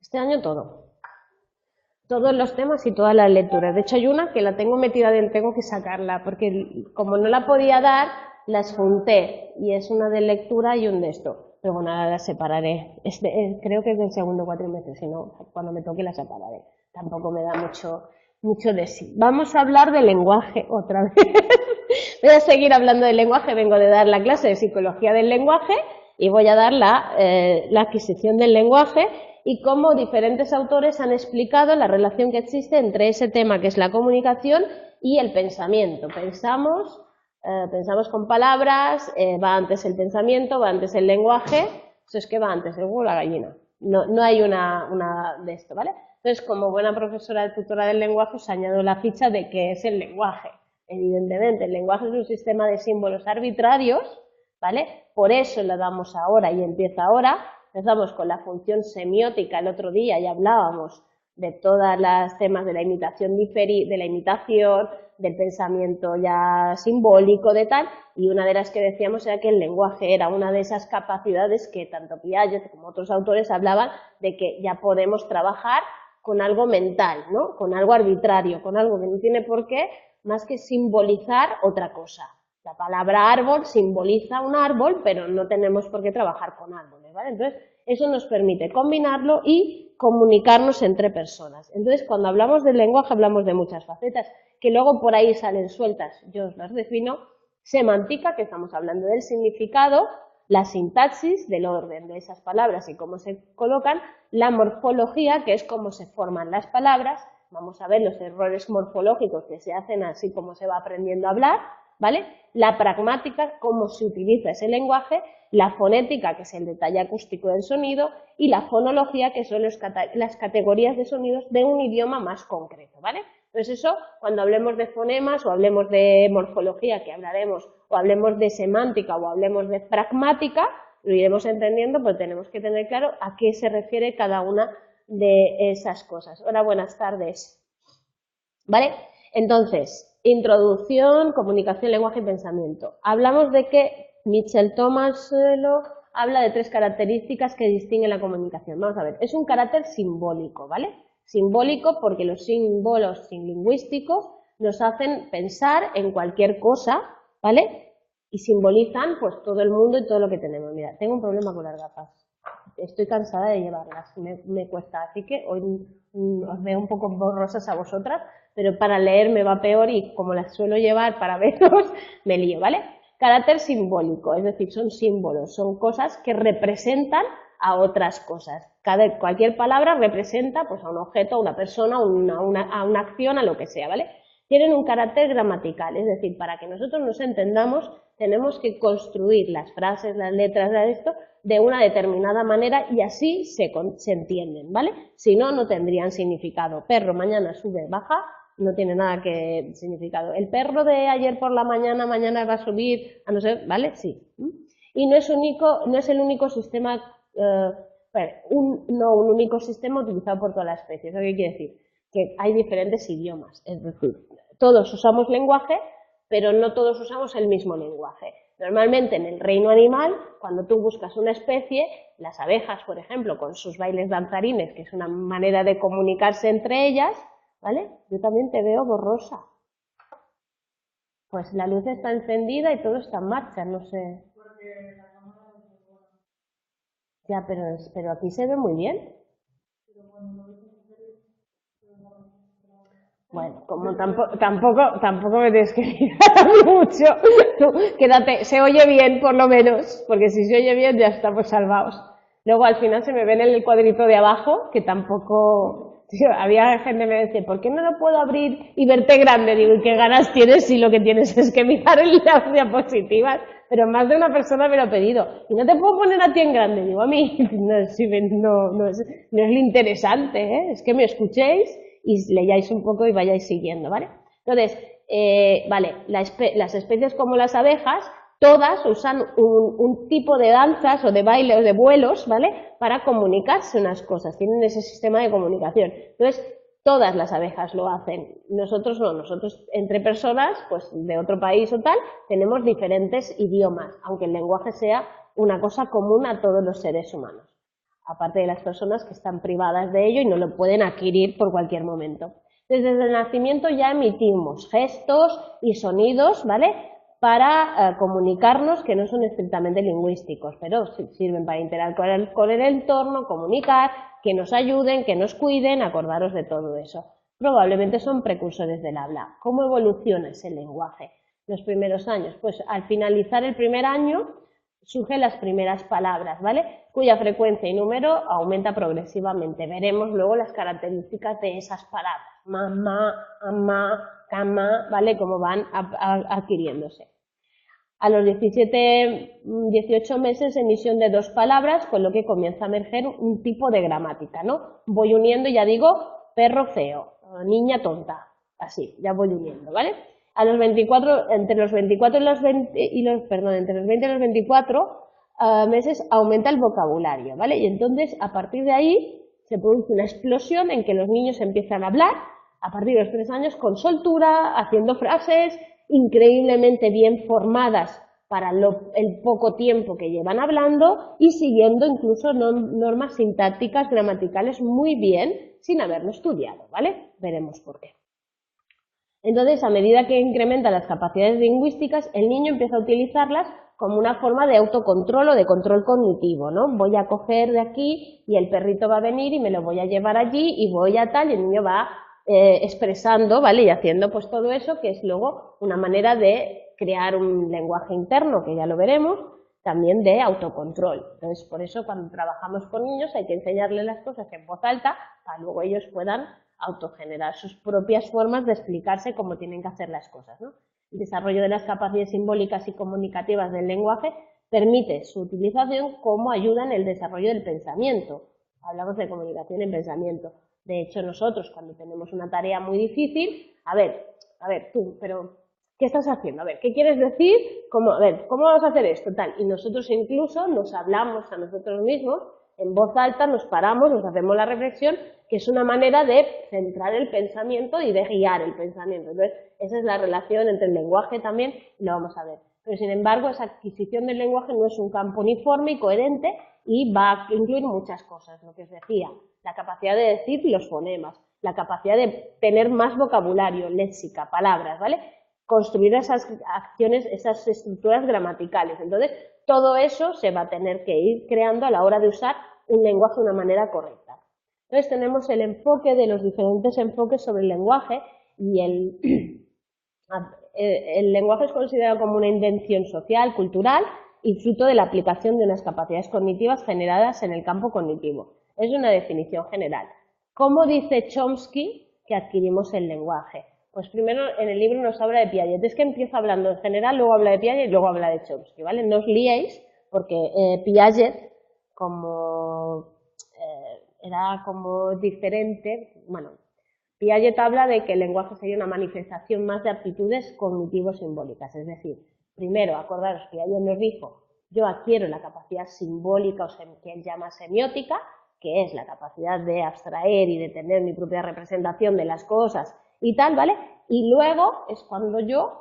Este año todo. Todos los temas y todas las lecturas. De hecho, hay una que la tengo metida dentro, tengo que sacarla, porque como no la podía dar, las junté. Y es una de lectura y un de esto. Pero bueno, ahora las separaré. Creo que es del segundo cuatrimestre, si no, cuando me toque las separaré. Tampoco me da mucho de sí. Vamos a hablar de lenguaje otra vez. Voy a seguir hablando del lenguaje. Vengo de dar la clase de psicología del lenguaje y voy a dar la adquisición del lenguaje y cómo diferentes autores han explicado la relación que existe entre ese tema que es la comunicación y el pensamiento. Pensamos con palabras, va antes el pensamiento, va antes el lenguaje, eso es que va antes el huevo o la gallina. No hay una de esto, ¿vale? Entonces, como buena profesora de tutora del lenguaje, os añado la ficha de qué es el lenguaje. Evidentemente, el lenguaje es un sistema de símbolos arbitrarios, ¿vale? Por eso lo damos ahora y empieza ahora. Empezamos con la función semiótica el otro día y hablábamos de todos los temas de la imitación del pensamiento ya simbólico, de tal, y una de las que decíamos era que el lenguaje era una de esas capacidades que tanto Piaget como otros autores hablaban de que ya podemos trabajar con algo mental, ¿no? Con algo arbitrario, con algo que no tiene por qué más que simbolizar otra cosa. La palabra árbol simboliza un árbol, pero no tenemos por qué trabajar con árboles, ¿vale? Entonces, eso nos permite combinarlo y comunicarnos entre personas. Entonces, cuando hablamos del lenguaje, hablamos de muchas facetas, que luego por ahí salen sueltas. Yo os las defino. Semántica, que estamos hablando del significado, la sintaxis, del orden de esas palabras y cómo se colocan, la morfología, que es cómo se forman las palabras. Vamos a ver los errores morfológicos que se hacen así como se va aprendiendo a hablar, ¿vale? La pragmática, cómo se utiliza ese lenguaje, la fonética, que es el detalle acústico del sonido, y la fonología, que son las categorías de sonidos de un idioma más concreto, ¿vale? Entonces eso, cuando hablemos de fonemas o hablemos de morfología, que hablaremos, o hablemos de semántica o hablemos de pragmática, lo iremos entendiendo, pero tenemos que tener claro a qué se refiere cada una de esas cosas. Hola, buenas tardes. ¿Vale? Entonces, introducción, comunicación, lenguaje y pensamiento. Hablamos de que Michel Thomas habla de 3 características que distinguen la comunicación. Vamos a ver, es un carácter simbólico, ¿vale? Simbólico porque los símbolos lingüísticos nos hacen pensar en cualquier cosa, ¿vale? Y simbolizan pues todo el mundo y todo lo que tenemos. Mira, tengo un problema con las gafas. Estoy cansada de llevarlas, me cuesta, así que hoy os veo un poco borrosas a vosotras, pero para leer me va peor y como las suelo llevar para veros, me lío, ¿vale? Carácter simbólico, es decir, son símbolos, son cosas que representan a otras cosas. Cualquier palabra representa pues, a un objeto, a una persona, a una acción, a lo que sea, ¿vale? Tienen un carácter gramatical, es decir, para que nosotros nos entendamos, tenemos que construir las frases, las letras de esto de una determinada manera y así se entienden, ¿vale? Si no, no tendrían significado. Perro, mañana sube, baja, no tiene nada que significado. El perro de ayer por la mañana, mañana va a subir, a no ser, ¿vale? Sí. Y no es el único sistema, un único sistema utilizado por toda la especie. ¿Eso qué quiere decir? Que hay diferentes idiomas, es decir, todos usamos lenguaje, pero no todos usamos el mismo lenguaje. Normalmente en el reino animal, cuando tú buscas una especie, las abejas, por ejemplo, con sus bailes danzarines, que es una manera de comunicarse entre ellas, ¿vale? Yo también te veo borrosa. Pues la luz está encendida y todo está en marcha, no sé. Ya, pero aquí se ve muy bien. Bueno, como tampoco me tienes que mirar mucho. Tú, quédate, se oye bien por lo menos, porque si se oye bien ya estamos salvados. Luego al final se me ven en el cuadrito de abajo, que tampoco... Tío, había gente que me decía, ¿por qué no lo puedo abrir y verte grande? Digo, ¿y qué ganas tienes si lo que tienes es que mirar en las diapositivas? Pero más de una persona me lo ha pedido. Y no te puedo poner a ti en grande. Digo, a mí no es lo interesante, ¿eh? Es que me escuchéis y leáis un poco y vayáis siguiendo, ¿vale? Entonces, vale, las especies como las abejas, todas usan un tipo de danzas o de bailes o de vuelos, ¿vale? Para comunicarse unas cosas, tienen ese sistema de comunicación. Entonces, todas las abejas lo hacen, nosotros no, nosotros entre personas, pues de otro país o tal, tenemos diferentes idiomas, aunque el lenguaje sea una cosa común a todos los seres humanos. aparte de las personas que están privadas de ello y no lo pueden adquirir por cualquier momento. Desde el nacimiento ya emitimos gestos y sonidos, ¿vale?, para comunicarnos, que no son estrictamente lingüísticos, pero sirven para interactuar con el entorno, comunicar, que nos ayuden, que nos cuiden, acordaros de todo eso. Probablemente son precursores del habla. ¿Cómo evoluciona ese lenguaje? Los primeros años, pues al finalizar el primer año surgen las primeras palabras, ¿vale?, cuya frecuencia y número aumenta progresivamente. Veremos luego las características de esas palabras, mamá, amá, cama, ¿vale?, cómo van adquiriéndose. A los 18 meses, emisión de 2 palabras, con lo que comienza a emerger un tipo de gramática, ¿no? Voy uniendo, ya digo, perro feo, niña tonta, así, ya voy uniendo, ¿vale? A los 24, entre los 20 y los 24 meses aumenta el vocabulario, ¿vale? Y entonces, a partir de ahí, se produce una explosión en que los niños empiezan a hablar, a partir de los 3 años, con soltura, haciendo frases increíblemente bien formadas para el poco tiempo que llevan hablando y siguiendo incluso normas sintácticas, gramaticales muy bien, sin haberlo estudiado, ¿vale? Veremos por qué. Entonces, a medida que incrementa las capacidades lingüísticas, el niño empieza a utilizarlas como una forma de autocontrol o de control cognitivo, ¿no? Voy a coger de aquí y el perrito va a venir y me lo voy a llevar allí y voy a tal, y el niño va expresando, ¿vale?, y haciendo pues todo eso, que es luego una manera de crear un lenguaje interno, que ya lo veremos, también de autocontrol. Entonces, por eso cuando trabajamos con niños hay que enseñarles las cosas en voz alta para luego ellos puedan autogenerar sus propias formas de explicarse cómo tienen que hacer las cosas, ¿no? El desarrollo de las capacidades simbólicas y comunicativas del lenguaje permite su utilización como ayuda en el desarrollo del pensamiento. Hablamos de comunicación en pensamiento. De hecho, nosotros cuando tenemos una tarea muy difícil, a ver, tú, pero ¿qué estás haciendo? A ver, ¿qué quieres decir? ¿Cómo vamos a hacer esto? Tal. Y nosotros incluso nos hablamos a nosotros mismos, en voz alta, nos paramos, nos hacemos la reflexión, que es una manera de centrar el pensamiento y de guiar el pensamiento. Entonces, esa es la relación entre el lenguaje también, y lo vamos a ver. Pero, sin embargo, esa adquisición del lenguaje no es un campo uniforme y coherente y va a incluir muchas cosas, lo que os decía, la capacidad de decir los fonemas, la capacidad de tener más vocabulario, léxica, palabras, ¿vale?, construir esas acciones, esas estructuras gramaticales. Entonces, todo eso se va a tener que ir creando a la hora de usar un lenguaje de una manera correcta. Entonces, tenemos el enfoque de los diferentes enfoques sobre el lenguaje, y el lenguaje es considerado como una invención social, cultural y fruto de la aplicación de unas capacidades cognitivas generadas en el campo cognitivo. Es una definición general. ¿Cómo dice Chomsky que adquirimos el lenguaje? Pues primero en el libro nos habla de Piaget. Es que empieza hablando en general, luego habla de Piaget y luego habla de Chomsky, ¿vale? No os liéis, porque Piaget, como era como diferente, bueno, Piaget habla de que el lenguaje sería una manifestación más de aptitudes cognitivo-simbólicas, es decir, primero, acordaros, Piaget nos dijo, yo adquiero la capacidad simbólica, o que él llama semiótica, que es la capacidad de abstraer y de tener mi propia representación de las cosas y tal, ¿vale? Y luego es cuando yo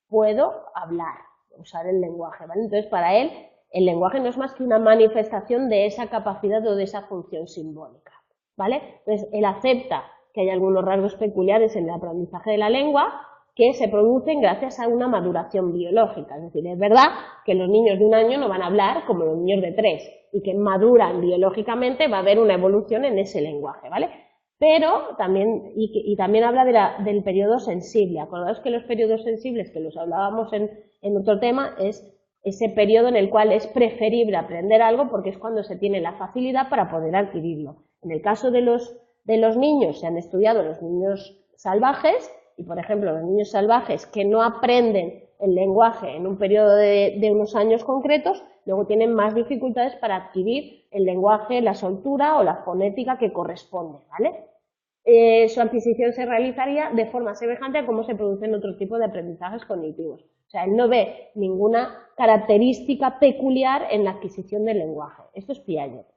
puedo hablar, usar el lenguaje, ¿vale? Entonces, para él, el lenguaje no es más que una manifestación de esa capacidad o de esa función simbólica, ¿vale? Entonces, él acepta que hay algunos rasgos peculiares en el aprendizaje de la lengua que se producen gracias a una maduración biológica. Es decir, es verdad que los niños de 1 año no van a hablar como los niños de 3 y que maduran biológicamente, va a haber una evolución en ese lenguaje, ¿vale? Pero también, y también habla del periodo sensible. Acordaos que los periodos sensibles, que los hablábamos en otro tema, es ese periodo en el cual es preferible aprender algo porque es cuando se tiene la facilidad para poder adquirirlo. En el caso de los niños, se han estudiado los niños salvajes, y por ejemplo los niños salvajes que no aprenden el lenguaje en un periodo de unos años concretos, luego tienen más dificultades para adquirir el lenguaje, la soltura o la fonética que corresponde, ¿vale? Su adquisición se realizaría de forma semejante a cómo se producen otros tipos de aprendizajes cognitivos. O sea, él no ve ninguna característica peculiar en la adquisición del lenguaje. Esto es Piaget.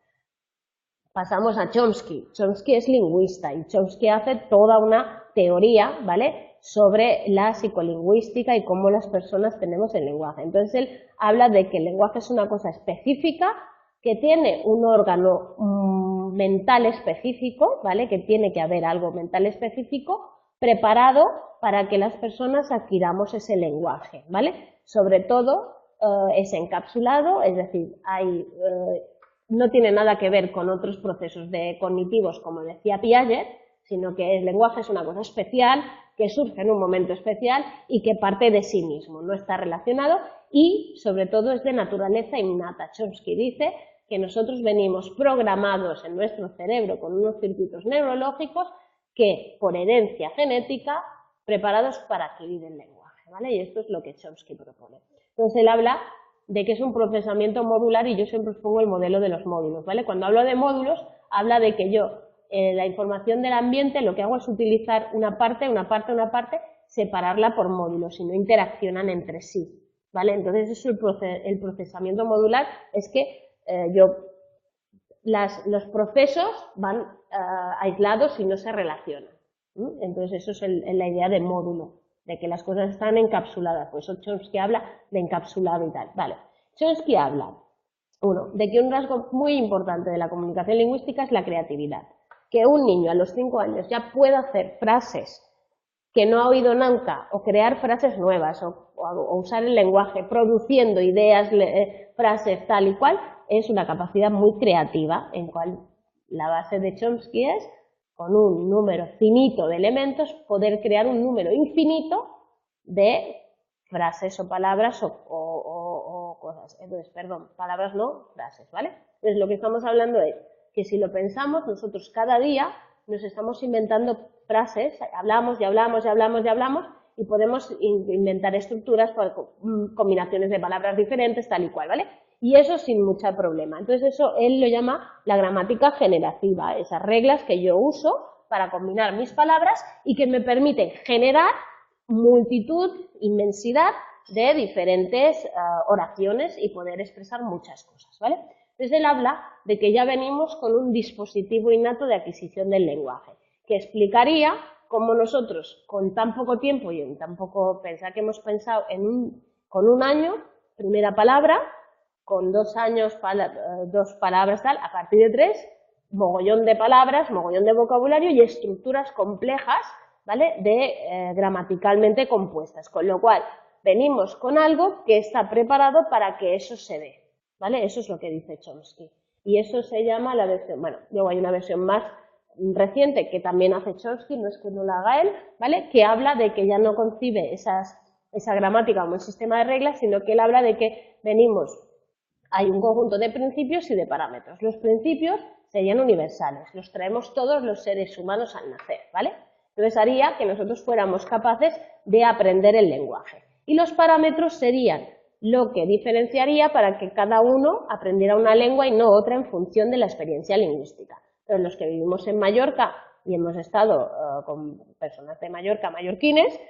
Pasamos a Chomsky. Chomsky es lingüista y Chomsky hace toda una teoría, ¿vale?, sobre la psicolingüística y cómo las personas tenemos el lenguaje. Entonces él habla de que el lenguaje es una cosa específica que tiene un órgano mental específico, ¿vale? Que tiene que haber algo mental específico preparado para que las personas adquiramos ese lenguaje, ¿vale? Sobre todo es encapsulado, es decir, no tiene nada que ver con otros procesos cognitivos, como decía Piaget, sino que el lenguaje es una cosa especial, que surge en un momento especial y que parte de sí mismo, no está relacionado y, sobre todo, es de naturaleza innata. Chomsky dice que nosotros venimos programados en nuestro cerebro con unos circuitos neurológicos que, por herencia genética, preparados para adquirir el lenguaje, ¿vale? Y esto es lo que Chomsky propone. Entonces, él habla de que es un procesamiento modular y yo siempre os pongo el modelo de los módulos, ¿vale? Cuando hablo de módulos, habla de que yo, la información del ambiente, lo que hago es utilizar una parte, separarla por módulos y no interaccionan entre sí, ¿vale? Entonces, eso es el procesamiento modular, es que los procesos van aislados y no se relacionan. Entonces, eso es la idea de módulo, de que las cosas están encapsuladas. Por eso Chomsky habla de encapsulado y tal. Vale. Chomsky habla, de que un rasgo muy importante de la comunicación lingüística es la creatividad. Que un niño a los 5 años ya pueda hacer frases que no ha oído nunca, o crear frases nuevas, o usar el lenguaje, produciendo ideas, frases tal y cual, es una capacidad muy creativa, en cual la base de Chomsky es, con un número finito de elementos, poder crear un número infinito de frases o palabras o cosas. Entonces, perdón, palabras no, frases, ¿vale? Entonces, lo que estamos hablando es que si lo pensamos, nosotros cada día nos estamos inventando frases, hablamos y podemos inventar estructuras, combinaciones de palabras diferentes, tal y cual, ¿vale? Y eso sin mucho problema. Entonces eso él lo llama la gramática generativa, esas reglas que yo uso para combinar mis palabras y que me permiten generar multitud, inmensidad de diferentes oraciones y poder expresar muchas cosas, ¿vale? Entonces él habla de que ya venimos con un dispositivo innato de adquisición del lenguaje, que explicaría cómo nosotros, con tan poco tiempo y en tan poco pensar que hemos pensado con un año, primera palabra, con 2 años, 2 palabras tal, a partir de 3, mogollón de palabras, mogollón de vocabulario y estructuras complejas, ¿vale? Gramaticalmente compuestas, con lo cual venimos con algo que está preparado para que eso se dé, ¿vale? Eso es lo que dice Chomsky. Y eso se llama la versión, bueno, luego hay una versión más reciente que también hace Chomsky, no es que no la haga él, ¿vale? Que habla de que ya no concibe esa gramática como un sistema de reglas, sino que él habla de que hay un conjunto de principios y de parámetros. Los principios serían universales, los traemos todos los seres humanos al nacer, ¿vale? Entonces haría que nosotros fuéramos capaces de aprender el lenguaje. Y los parámetros serían lo que diferenciaría para que cada uno aprendiera una lengua y no otra en función de la experiencia lingüística. Entonces, los que vivimos en Mallorca y hemos estado con personas de Mallorca, mallorquines,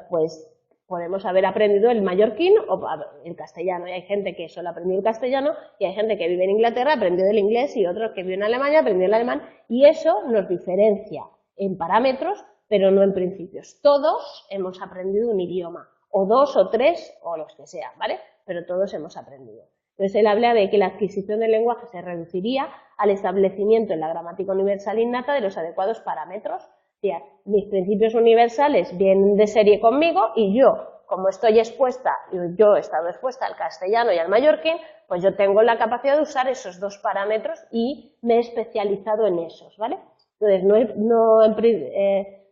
pues podemos haber aprendido el mallorquín o el castellano. Y hay gente que solo ha aprendido el castellano y hay gente que vive en Inglaterra, ha aprendido el inglés y otros que viven en Alemania, ha aprendido el alemán. Y eso nos diferencia en parámetros, pero no en principios. Todos hemos aprendido un idioma, o 2 o 3 o los que sean, ¿vale? Pero todos hemos aprendido. Entonces él habla de que la adquisición del lenguaje se reduciría al establecimiento en la gramática universal innata de los adecuados parámetros. O sea, mis principios universales vienen de serie conmigo y yo, como estoy expuesta, yo he estado expuesta al castellano y al mallorquín, pues yo tengo la capacidad de usar esos 2 parámetros y me he especializado en esos, ¿vale? Entonces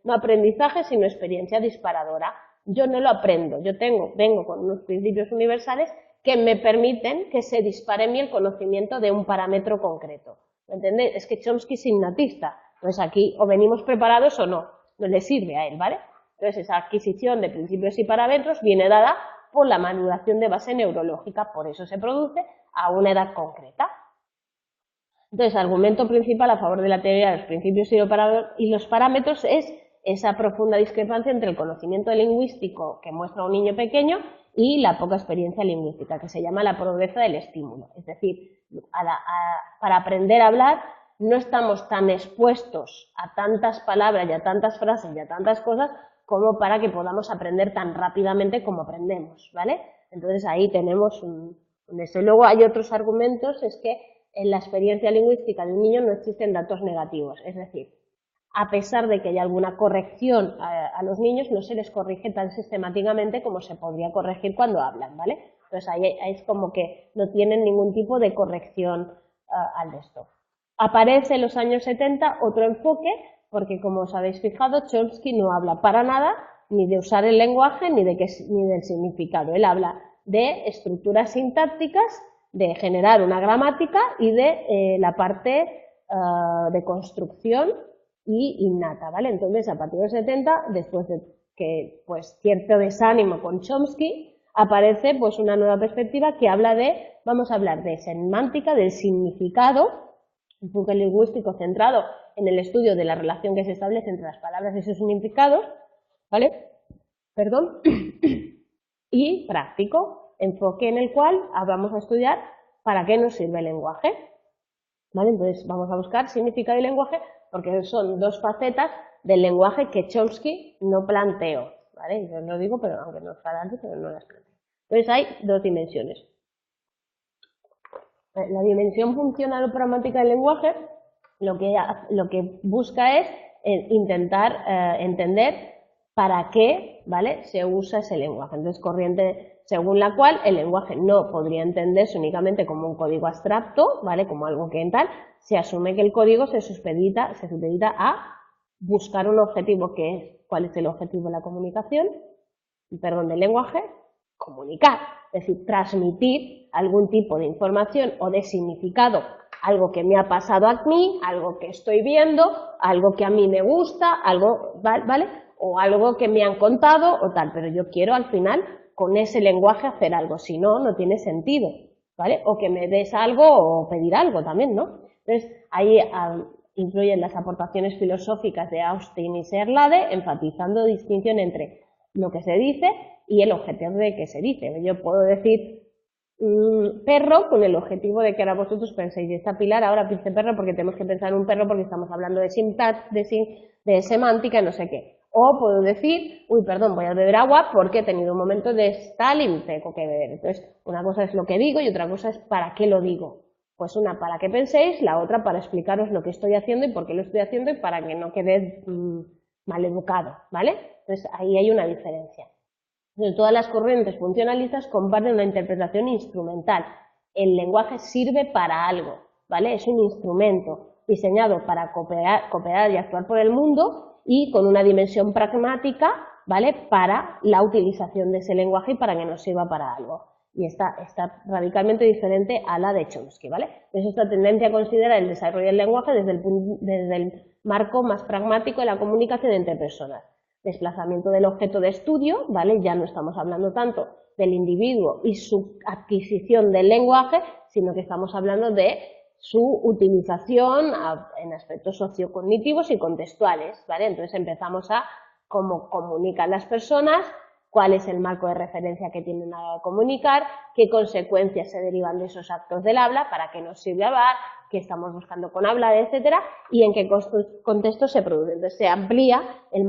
no aprendizaje, sino experiencia disparadora. Yo no lo aprendo, vengo con unos principios universales que me permiten que se dispare en mí el conocimiento de un parámetro concreto. ¿Me entendéis? Es que Chomsky es innatista. Entonces aquí o venimos preparados o no le sirve a él, ¿vale? Entonces esa adquisición de principios y parámetros viene dada por la maduración de base neurológica, por eso se produce a una edad concreta. Entonces, argumento principal a favor de la teoría de los principios y los parámetros es esa profunda discrepancia entre el conocimiento lingüístico que muestra un niño pequeño y la poca experiencia lingüística, que se llama la pobreza del estímulo. Es decir, para aprender a hablar no estamos tan expuestos a tantas palabras y a tantas frases y a tantas cosas como para que podamos aprender tan rápidamente como aprendemos, ¿vale? Entonces ahí tenemos con eso. Y luego hay otros argumentos, es que en la experiencia lingüística de un niño no existen datos negativos, es decir, a pesar de que haya alguna corrección a los niños, no se les corrige tan sistemáticamente como se podría corregir cuando hablan, ¿vale? Entonces ahí es como que no tienen ningún tipo de corrección al de esto. Aparece en los años 70 otro enfoque, porque como os habéis fijado, Chomsky no habla para nada ni de usar el lenguaje ni del significado. Él habla de estructuras sintácticas, de generar una gramática y de la parte de construcción y innata, ¿vale? Entonces, a partir de los 70, después de que pues cierto desánimo con Chomsky, aparece pues una nueva perspectiva que habla de, vamos a hablar de semántica, del significado, un enfoque lingüístico centrado en el estudio de la relación que se establece entre las palabras y sus significados, ¿vale? Perdón. Y práctico, enfoque en el cual vamos a estudiar para qué nos sirve el lenguaje, ¿vale? Entonces vamos a buscar significado y lenguaje porque son dos facetas del lenguaje que Chomsky no planteó, ¿vale? Yo lo digo, pero aunque no está antes, pero no las planteo. Entonces hay dos dimensiones. La dimensión funcional o pragmática del lenguaje lo que busca es intentar entender para qué, ¿vale?, se usa ese lenguaje. Entonces, corriente según la cual el lenguaje no podría entenderse únicamente como un código abstracto, ¿vale?, como algo que en tal, se asume que el código se supedita a buscar un objetivo que es, ¿cuál es el objetivo de la comunicación? Perdón, del lenguaje, comunicar, es decir, transmitir algún tipo de información o de significado, algo que me ha pasado a mí, algo que estoy viendo, algo que a mí me gusta, algo, ¿vale?, o algo que me han contado o tal, pero yo quiero al final con ese lenguaje hacer algo, si no, no tiene sentido, ¿vale? O que me des algo o pedir algo también, ¿no? Entonces, ahí influyen las aportaciones filosóficas de Austin y Serlade, enfatizando distinción entre lo que se dice y el objetivo de que se dice. Yo puedo decir perro con el objetivo de que ahora vosotros penséis, y esta Pilar ahora piense perro porque tenemos que pensar en un perro porque estamos hablando de semántica y no sé qué. O puedo decir, uy, perdón, voy a beber agua porque he tenido un momento de stalin, tengo que beber. Entonces, una cosa es lo que digo y otra cosa es para qué lo digo. Pues una para que penséis, la otra para explicaros lo que estoy haciendo y por qué lo estoy haciendo y para que no quede maleducado, ¿vale? Entonces, ahí hay una diferencia. Entonces, todas las corrientes funcionalistas comparten una interpretación instrumental. El lenguaje sirve para algo, ¿vale? Es un instrumento diseñado para cooperar y actuar por el mundo y con una dimensión pragmática, ¿vale?, para la utilización de ese lenguaje y para que nos sirva para algo. Y está radicalmente diferente a la de Chomsky, ¿vale? Entonces, esta tendencia a considerar el desarrollo del lenguaje desde el marco más pragmático de la comunicación entre personas. Desplazamiento del objeto de estudio, ¿vale? Ya no estamos hablando tanto del individuo y su adquisición del lenguaje, sino que estamos hablando de su utilización en aspectos sociocognitivos y contextuales, ¿vale? Entonces empezamos a cómo comunican las personas, cuál es el marco de referencia que tienen a comunicar, qué consecuencias se derivan de esos actos del habla, para qué nos sirve hablar, qué estamos buscando con hablar, etcétera, y en qué contexto se produce. Entonces se amplía el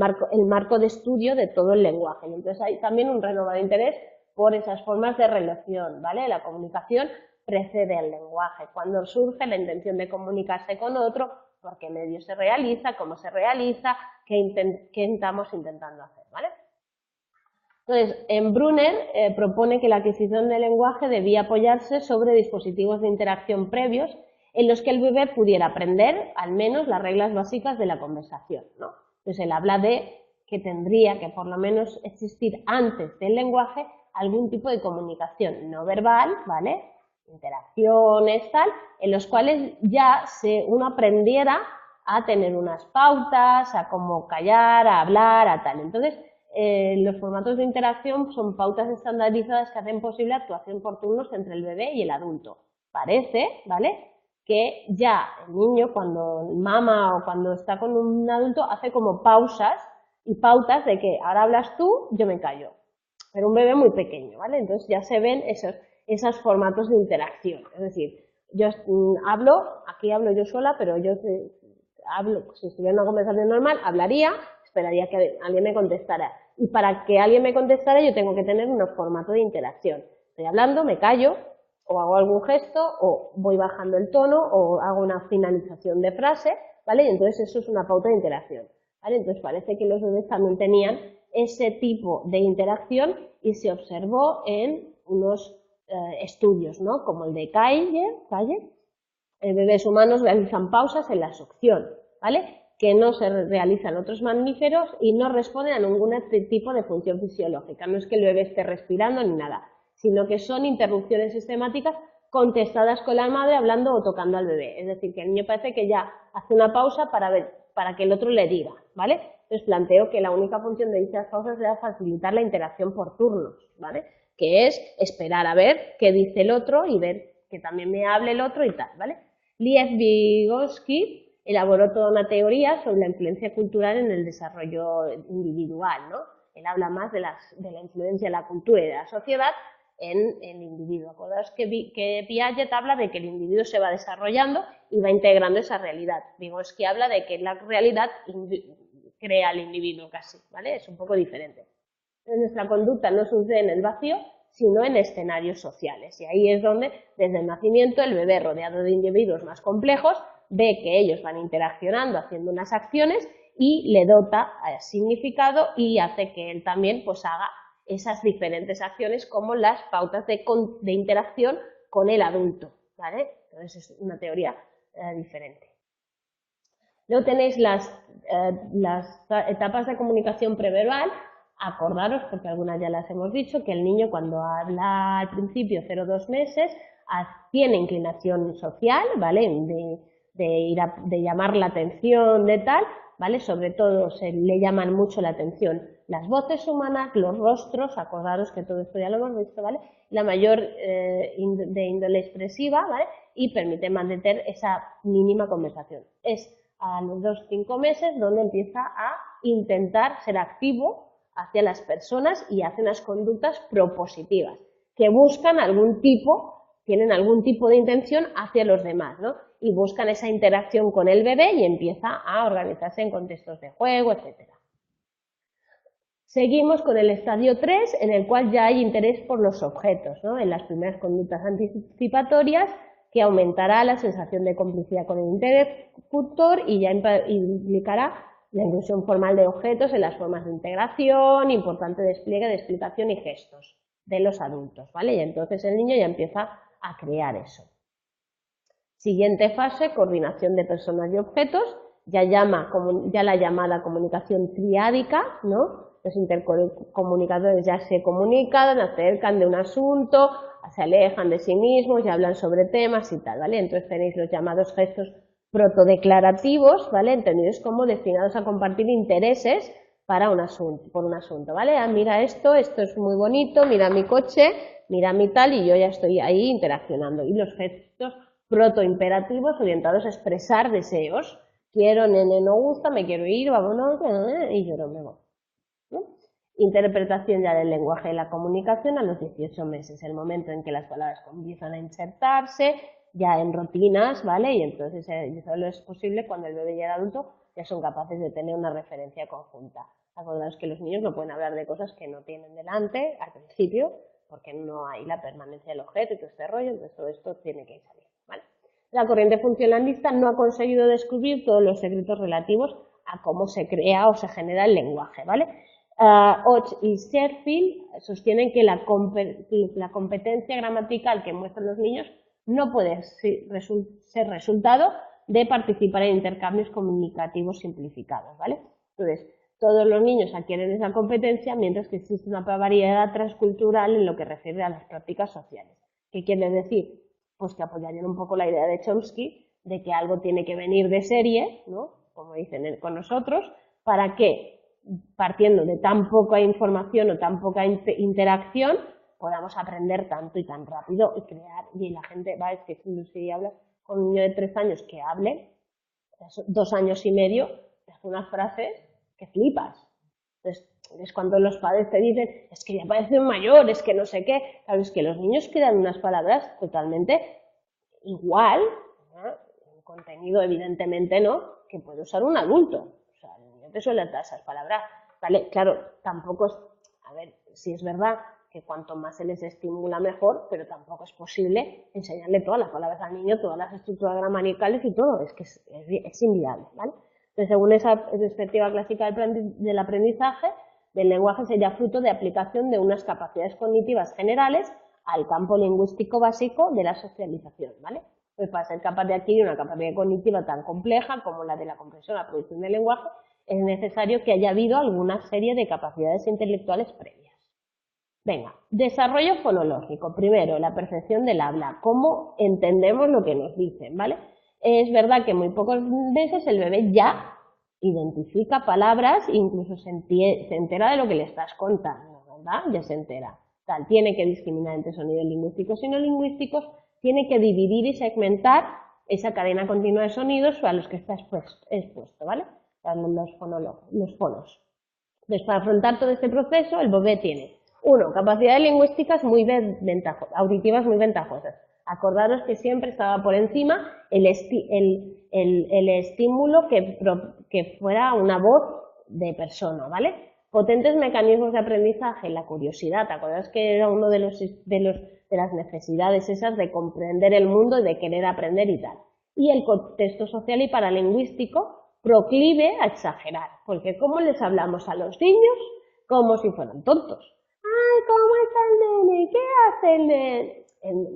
marco de estudio de todo el lenguaje. Entonces hay también un renovado interés por esas formas de relación, ¿vale? La comunicación precede al lenguaje, cuando surge la intención de comunicarse con otro, por qué medio se realiza, cómo se realiza, qué estamos intentando hacer, ¿vale? Entonces, Brunner propone que la adquisición del lenguaje debía apoyarse sobre dispositivos de interacción previos en los que el bebé pudiera aprender al menos las reglas básicas de la conversación, ¿no? Entonces, él habla de que tendría que por lo menos existir antes del lenguaje algún tipo de comunicación no verbal, ¿vale?, interacciones, tal, en los cuales ya uno aprendiera a tener unas pautas, a cómo callar, a hablar, a tal. Entonces, los formatos de interacción son pautas estandarizadas que hacen posible la actuación por turnos entre el bebé y el adulto. Parece, ¿vale?, que ya el niño cuando mama o cuando está con un adulto hace como pausas y pautas de que ahora hablas tú, yo me callo. Pero un bebé muy pequeño, ¿vale? Entonces ya se ven esos formatos de interacción. Es decir, yo aquí hablo yo sola, pero yo hablo, si estuviera en una conversación normal, hablaría, esperaría que alguien me contestara. Y para que alguien me contestara yo tengo que tener un formato de interacción. Estoy hablando, me callo, o hago algún gesto, o voy bajando el tono, o hago una finalización de frase, ¿vale? Y entonces eso es una pauta de interacción, ¿vale? Entonces parece que los bebés también tenían ese tipo de interacción y se observó en unos estudios, ¿no? Como el de Calle, bebés humanos realizan pausas en la succión, ¿vale? Que no se realizan otros mamíferos y no responden a ningún tipo de función fisiológica. No es que el bebé esté respirando ni nada, sino que son interrupciones sistemáticas contestadas con la madre hablando o tocando al bebé. Es decir, que el niño parece que ya hace una pausa para que el otro le diga, ¿vale? Entonces planteo que la única función de dichas pausas era facilitar la interacción por turnos, ¿vale? Que es esperar a ver qué dice el otro y ver que también me hable el otro y tal, ¿vale? Lev Vygotsky elaboró toda una teoría sobre la influencia cultural en el desarrollo individual, ¿no? Él habla más de la influencia de la cultura y de la sociedad en el individuo. Acordaos que Piaget habla de que el individuo se va desarrollando y va integrando esa realidad. Vygotsky habla de que la realidad crea al individuo casi, ¿vale? Es un poco diferente. Nuestra conducta no sucede en el vacío, sino en escenarios sociales. Y ahí es donde, desde el nacimiento, el bebé, rodeado de individuos más complejos, ve que ellos van interaccionando, haciendo unas acciones y le dota significado y hace que él también pues haga esas diferentes acciones como las pautas de interacción con el adulto, ¿vale? Entonces es una teoría diferente. Luego tenéis las etapas de comunicación preverbal. Acordaros, porque algunas ya las hemos dicho, que el niño cuando habla al principio 0-2 meses tiene inclinación social, ¿vale? De llamar la atención, de tal, ¿vale? Sobre todo le llaman mucho la atención las voces humanas, los rostros, acordaros que todo esto ya lo hemos visto, ¿vale? La mayor de índole expresiva, ¿vale? Y permite mantener esa mínima conversación. Es a los 2-5 meses donde empieza a intentar ser activo hacia las personas y hace unas conductas propositivas que buscan tienen algún tipo de intención hacia los demás, ¿no? Y buscan esa interacción con el bebé y empieza a organizarse en contextos de juego, etc. Seguimos con el estadio 3, en el cual ya hay interés por los objetos, ¿no? En las primeras conductas anticipatorias, que aumentará la sensación de complicidad con el interlocutor y ya implicará la inclusión formal de objetos en las formas de integración, importante despliegue de explicación y gestos de los adultos, ¿vale? Y entonces el niño ya empieza a crear eso. Siguiente fase, coordinación de personas y objetos, ya la llamada comunicación triádica, ¿no? Los intercomunicadores ya se comunican, acercan de un asunto, se alejan de sí mismos y hablan sobre temas y tal, ¿vale? Entonces tenéis los llamados gestos protodeclarativos, ¿vale? Entendidos como destinados a compartir intereses por un asunto, ¿vale? Ah, mira esto es muy bonito, mira mi coche, mira mi tal, y yo ya estoy ahí interaccionando. Y los gestos protoimperativos orientados a expresar deseos. Quiero, nene, no gusta, me quiero ir, vámonos, y yo no me voy. ¿No? Interpretación ya del lenguaje de la comunicación a los 18 meses, el momento en que las palabras comienzan a insertarse ya en rutinas, ¿vale? Y entonces solo es posible cuando el bebé y el adulto ya son capaces de tener una referencia conjunta. Acordaos que los niños no pueden hablar de cosas que no tienen delante al principio, porque no hay la permanencia del objeto y todo este rollo, entonces todo esto tiene que salir, ¿vale? La corriente funcionalista no ha conseguido descubrir todos los secretos relativos a cómo se crea o se genera el lenguaje, ¿vale? Hodge y Sherfield sostienen que la competencia gramatical que muestran los niños no puede ser resultado de participar en intercambios comunicativos simplificados, ¿vale? Entonces, todos los niños adquieren esa competencia, mientras que existe una variedad transcultural en lo que refiere a las prácticas sociales. ¿Qué quiere decir? Pues que apoyarían un poco la idea de Chomsky de que algo tiene que venir de serie, ¿no? Como dicen con nosotros, para que, partiendo de tan poca información o tan poca interacción, podamos aprender tanto y tan rápido y crear, y la gente, va, es que si hablas con un niño de 3 años que hable, 2 años y medio, te hace unas frases que flipas. Entonces, es cuando los padres te dicen, es que ya parece un mayor, es que no sé qué. Claro, es que los niños crean unas palabras totalmente igual, ¿no? Un contenido evidentemente no, que puede usar un adulto. O sea, el niño te suele dar esas palabras, ¿vale? Claro, tampoco es, a ver, si es verdad que cuanto más se les estimula mejor, pero tampoco es posible enseñarle todas las palabras al niño, todas las estructuras gramaticales y todo, es que es inviable, ¿vale? Entonces, según esa perspectiva clásica del aprendizaje, del lenguaje sería fruto de aplicación de unas capacidades cognitivas generales al campo lingüístico básico de la socialización, ¿vale? Pues para ser capaz de adquirir una capacidad cognitiva tan compleja como la de la comprensión, la producción del lenguaje, es necesario que haya habido alguna serie de capacidades intelectuales previas. Venga, desarrollo fonológico. Primero, la percepción del habla, cómo entendemos lo que nos dicen, ¿vale? Es verdad que muy pocas veces el bebé ya identifica palabras, incluso se entera de lo que le estás contando, ¿verdad? Ya se entera. Tal, tiene que discriminar entre sonidos lingüísticos y no lingüísticos, tiene que dividir y segmentar esa cadena continua de sonidos a los que está expuesto, ¿vale? Los fonos. Entonces, para afrontar todo este proceso, el bebé tiene, uno, capacidades lingüísticas auditivas muy ventajosas. Acordaros que siempre estaba por encima el estímulo que fuera una voz de persona, ¿vale? Potentes mecanismos de aprendizaje, la curiosidad, acordaros que era uno de las necesidades esas de comprender el mundo y de querer aprender y tal. Y el contexto social y paralingüístico proclive a exagerar, porque ¿cómo les hablamos a los niños? Como si fueran tontos. ¡Ay, cómo está el nene! ¿Qué hace el nene?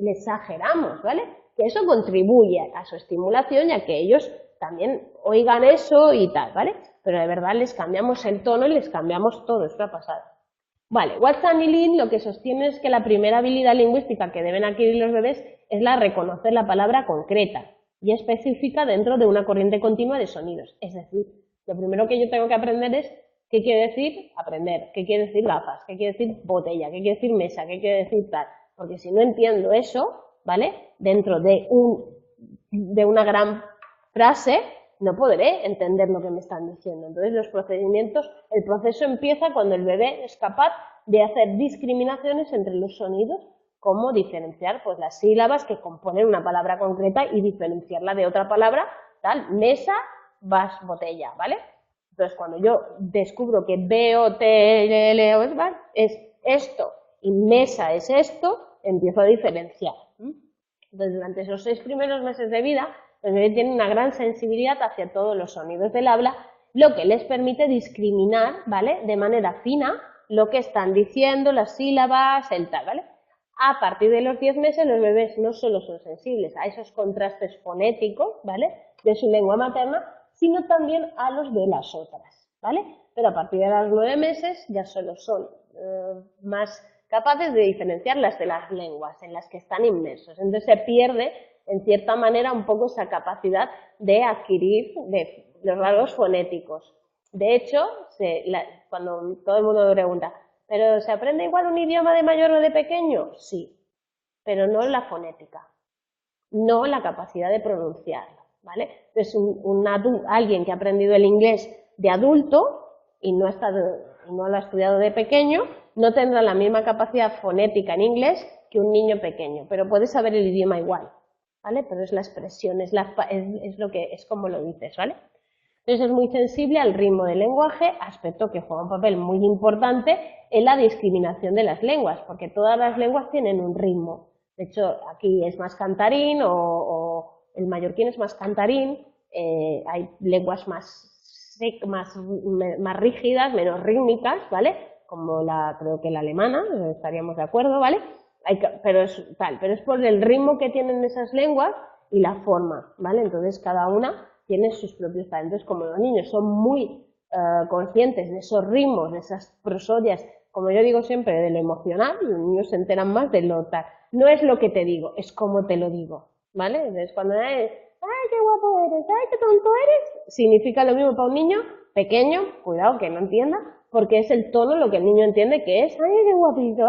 Le exageramos, ¿vale? Que eso contribuye a su estimulación y a que ellos también oigan eso y tal, ¿vale? Pero de verdad les cambiamos el tono y les cambiamos todo, esto ha pasado. Vale, Watson y Lynn lo que sostienen es que la primera habilidad lingüística que deben adquirir los bebés es la de reconocer la palabra concreta y específica dentro de una corriente continua de sonidos. Es decir, lo primero que yo tengo que aprender es qué quiere decir aprender, qué quiere decir gafas, qué quiere decir botella, qué quiere decir mesa, qué quiere decir tal. Porque si no entiendo eso, ¿vale? Dentro de una gran frase, no podré entender lo que me están diciendo. Entonces, el proceso empieza cuando el bebé es capaz de hacer discriminaciones entre los sonidos, como diferenciar pues, las sílabas que componen una palabra concreta y diferenciarla de otra palabra, tal, mesa, vas, botella, ¿vale? Entonces, cuando yo descubro que B-O-T-L-L es esto y mesa es esto, empiezo a diferenciar. Entonces, durante esos 6 primeros meses de vida, los bebés tienen una gran sensibilidad hacia todos los sonidos del habla, lo que les permite discriminar, ¿vale? De manera fina lo que están diciendo, las sílabas, el tal, ¿vale? A partir de los 10 meses, los bebés no solo son sensibles a esos contrastes fonéticos, ¿vale? De su lengua materna, sino también a los de las otras, ¿vale? Pero a partir de los 9 meses ya solo son más capaces de diferenciar las de las lenguas en las que están inmersos. Entonces se pierde, en cierta manera, un poco esa capacidad de adquirir los rasgos fonéticos. De hecho, cuando todo el mundo me pregunta, ¿pero se aprende igual un idioma de mayor o de pequeño? Sí, pero no la fonética, no la capacidad de pronunciarlo, ¿vale? Entonces, alguien que ha aprendido el inglés de adulto y no lo ha estudiado de pequeño, no tendrá la misma capacidad fonética en inglés que un niño pequeño, pero puede saber el idioma igual, ¿vale? Pero es la expresión, es como lo dices, ¿vale? Entonces es muy sensible al ritmo del lenguaje, aspecto que juega un papel muy importante en la discriminación de las lenguas, porque todas las lenguas tienen un ritmo. De hecho, aquí es más cantarín o el mallorquín es más cantarín, hay lenguas más rígidas, menos rítmicas, ¿vale? Como creo que la alemana, estaríamos de acuerdo, ¿vale? Pero es por el ritmo que tienen esas lenguas y la forma, ¿vale? Entonces cada una tiene sus propios talentos. Como los niños son muy conscientes de esos ritmos, de esas prosodias, como yo digo siempre, de lo emocional, los niños se enteran más de lo tal. No es lo que te digo, es cómo te lo digo, ¿vale? Entonces cuando ¡ay, qué guapo eres! ¡Ay, qué tonto eres! Significa lo mismo para un niño pequeño, cuidado que no entienda, porque es el tono lo que el niño entiende que es ¡ay, qué guapito!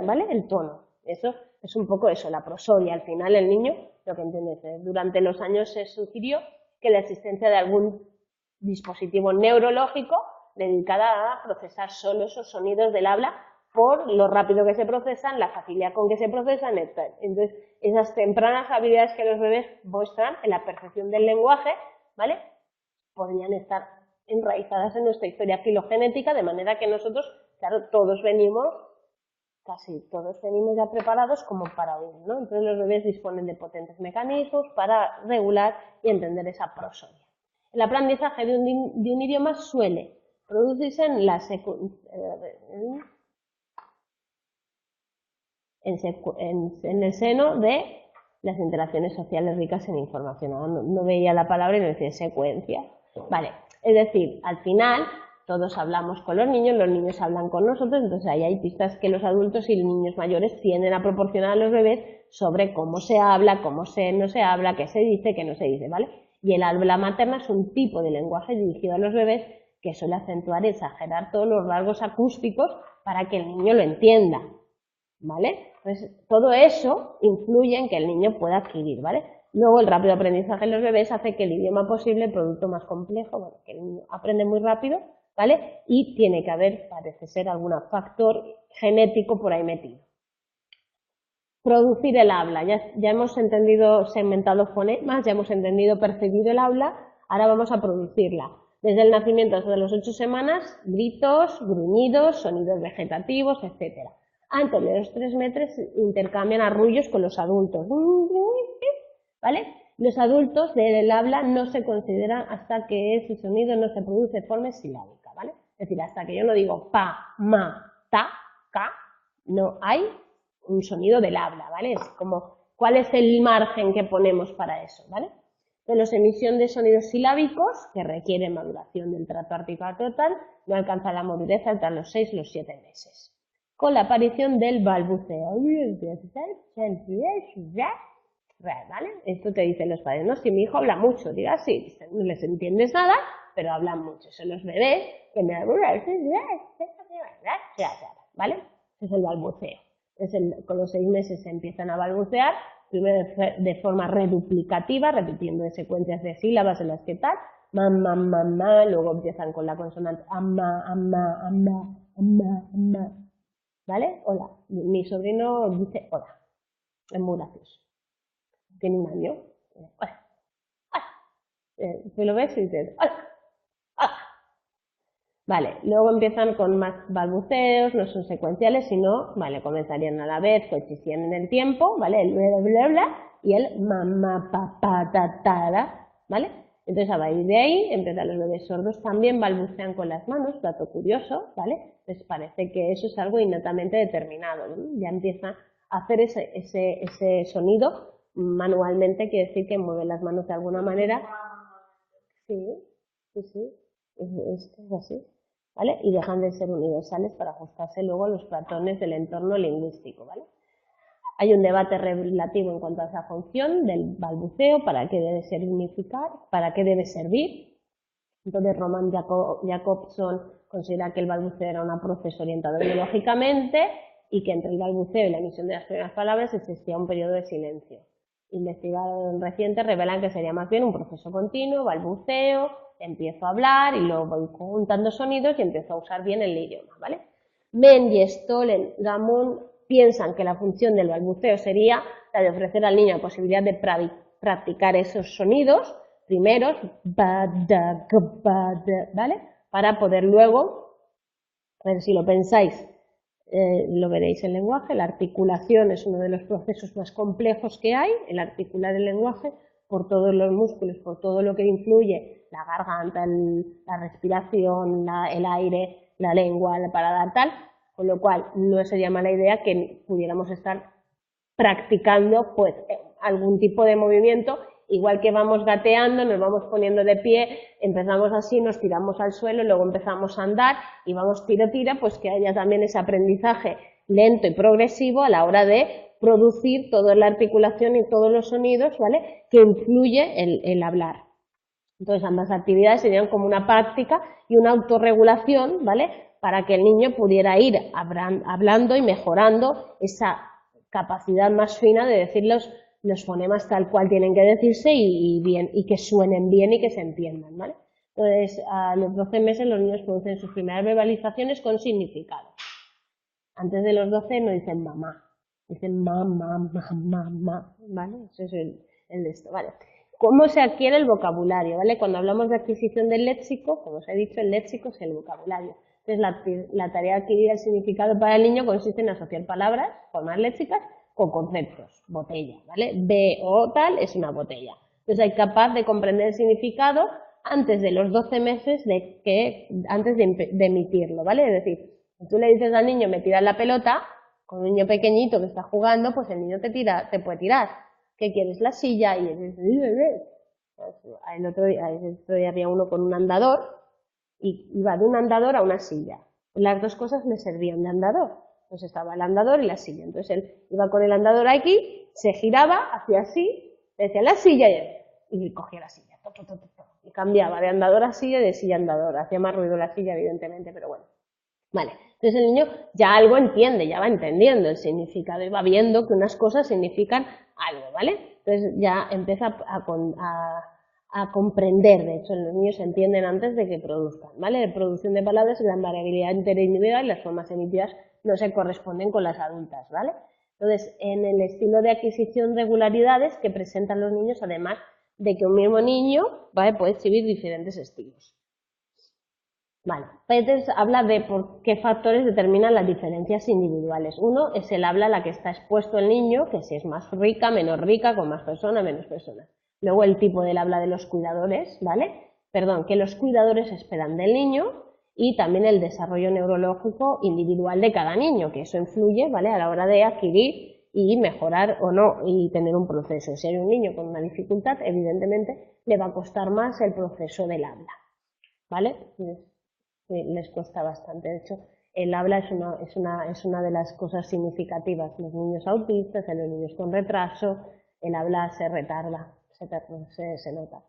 ¿Vale? El tono. Eso es un poco eso, la prosodia. Al final el niño lo que entiende es, durante los años se sugirió que la existencia de algún dispositivo neurológico dedicada a procesar solo esos sonidos del habla por lo rápido que se procesan, la facilidad con que se procesan, etc. Entonces, esas tempranas habilidades que los bebés muestran en la percepción del lenguaje, ¿vale? Podrían estar enraizadas en nuestra historia filogenética, de manera que nosotros, claro, todos venimos casi todos venimos ya preparados como para oír, ¿no? Entonces los bebés disponen de potentes mecanismos para regular y entender esa prosodia. El aprendizaje de un idioma suele producirse en el seno de las interacciones sociales ricas en información. No veía la palabra y no decía secuencia. Vale, es decir, al final todos hablamos con los niños hablan con nosotros, entonces ahí hay pistas que los adultos y los niños mayores tienden a proporcionar a los bebés sobre cómo se habla, no se habla, qué se dice, qué no se dice, ¿vale? Y el habla materna es un tipo de lenguaje dirigido a los bebés que suele acentuar y exagerar todos los rasgos acústicos para que el niño lo entienda, ¿vale? Entonces, todo eso influye en que el niño pueda adquirir, ¿vale? Luego, el rápido aprendizaje en los bebés hace que el idioma posible, el producto más complejo, bueno, que el niño aprende muy rápido, ¿vale? Y tiene que haber, parece ser, algún factor genético por ahí metido. Producir el habla. Ya hemos entendido segmentado fonemas, ya hemos entendido percibir el habla, ahora vamos a producirla. Desde el nacimiento hasta las 8 semanas, gritos, gruñidos, sonidos vegetativos, etc. Antes de los 3 meses intercambian arrullos con los adultos, ¿vale? Los adultos del habla no se consideran hasta que ese sonido no se produce de forma silábica, ¿vale? Es decir, hasta que yo no digo pa, ma, ta, ca, no hay un sonido del habla, ¿vale? Es como, ¿cuál es el margen que ponemos para eso, ¿vale? De la emisión de sonidos silábicos, que requieren maduración del trato articular total, no alcanza la madurez hasta los 6 o los 7 meses. Con la aparición del balbuceo, ¿vale? Esto te dicen los padres, ¿no? Si mi hijo habla mucho, diga sí, no les entiendes nada, pero hablan mucho. Son los bebés que me ¿vale? Ese es el balbuceo. Con los 6 meses se empiezan a balbucear, primero de forma reduplicativa, repitiendo en secuencias de sílabas en las que tal, mamá, mamá, luego empiezan con la consonante ama, ama, ama, ama, ama, ¿vale? Hola. Mi sobrino dice hola, es muy gracioso. Tiene un año. Hola, hola. Tú lo ves y dices hola, hola. Vale, luego empiezan con más balbuceos, no son secuenciales, sino, vale, comenzarían a la vez, coexistirían en el tiempo, ¿vale? El bla, bla, bla, y el mamá, papá, tatara, ¿vale? Entonces, a partir de ahí, empiezan los bebés sordos, también balbucean con las manos, dato curioso, ¿vale? Les parece que eso es algo innatamente determinado, ¿no? Ya empieza a hacer ese sonido manualmente, quiere decir que mueven las manos de alguna manera. Sí, sí, sí, es así. ¿Vale? Y dejan de ser universales para ajustarse luego a los patrones del entorno lingüístico, ¿vale? Hay un debate relativo en cuanto a esa función del balbuceo, para qué debe significar, para qué debe servir. Entonces Roman Jacobson considera que el balbuceo era un proceso orientado biológicamente y que entre el balbuceo y la emisión de las primeras palabras existía un periodo de silencio. Investigaciones recientes revelan que sería más bien un proceso continuo, balbuceo, empiezo a hablar y luego voy juntando sonidos y empiezo a usar bien el idioma, ¿vale? Mendy, Stollen, Gamon piensan que la función del balbuceo sería la de ofrecer al niño la posibilidad de practicar esos sonidos primeros, ¿vale? Para poder luego, a ver si lo pensáis, lo veréis en lenguaje, la articulación es uno de los procesos más complejos que hay, el articular el lenguaje, por todos los músculos, por todo lo que influye, la garganta, la respiración, el aire, la lengua, el paladar, tal, con lo cual no sería mala idea que pudiéramos estar practicando pues algún tipo de movimiento, igual que vamos gateando, nos vamos poniendo de pie, empezamos así, nos tiramos al suelo, luego empezamos a andar y vamos tira, pues que haya también ese aprendizaje lento y progresivo a la hora de producir toda la articulación y todos los sonidos, ¿vale? Que influye el hablar. Entonces ambas actividades serían como una práctica y una autorregulación, ¿vale? Para que el niño pudiera ir hablando y mejorando esa capacidad más fina de decir los fonemas tal cual tienen que decirse y que suenen bien y que se entiendan, ¿vale? Entonces, a los 12 meses los niños producen sus primeras verbalizaciones con significado. Antes de los 12 no dicen mamá, dicen mamá, ¿vale? Eso es el de esto, ¿vale? ¿Cómo se adquiere el vocabulario, ¿vale? Cuando hablamos de adquisición del léxico, como os he dicho, el léxico es el vocabulario. Entonces, la tarea de adquirir el significado para el niño consiste en asociar palabras, formas léxicas, con conceptos. Botella, ¿vale? B o tal es una botella. Entonces, hay capaz de comprender el significado antes de los 12 meses antes de emitirlo, ¿vale? Es decir, si tú le dices al niño, me tiras la pelota, con un niño pequeñito que está jugando, pues el niño te puede tirar. ¿Qué quieres? La silla. Y el otro día había uno con un andador y iba de un andador a una silla. Las dos cosas le servían de andador. Entonces estaba el andador y la silla. Entonces él iba con el andador aquí, se giraba, hacía así, le decía la silla y cogía la silla. Y cambiaba de andador a silla y de silla a andador. Hacía más ruido la silla, evidentemente, pero bueno. Vale, entonces el niño ya algo entiende, ya va entendiendo el significado y va viendo que unas cosas significan algo, ¿vale? Entonces ya empieza a comprender, de hecho los niños entienden antes de que produzcan, ¿vale? La producción de palabras, gran variabilidad interindividual y las formas emitidas no se corresponden con las adultas, ¿vale? Entonces, en el estilo de adquisición regularidades que presentan los niños, además de que un mismo niño, ¿vale?, puede exhibir diferentes estilos. Vale, Peters habla de por qué factores determinan las diferencias individuales. Uno es el habla a la que está expuesto el niño, que si es más rica, menos rica, con más personas, menos personas. Luego el tipo del habla de los cuidadores, ¿vale? Perdón, que los cuidadores esperan del niño y también el desarrollo neurológico individual de cada niño, que eso influye, ¿vale?, a la hora de adquirir y mejorar o no y tener un proceso. Si hay un niño con una dificultad, evidentemente le va a costar más el proceso del habla, ¿vale? Les cuesta bastante. De hecho, el habla es una de las cosas significativas. Los niños autistas, en los niños con retraso, el habla se retarda, se nota.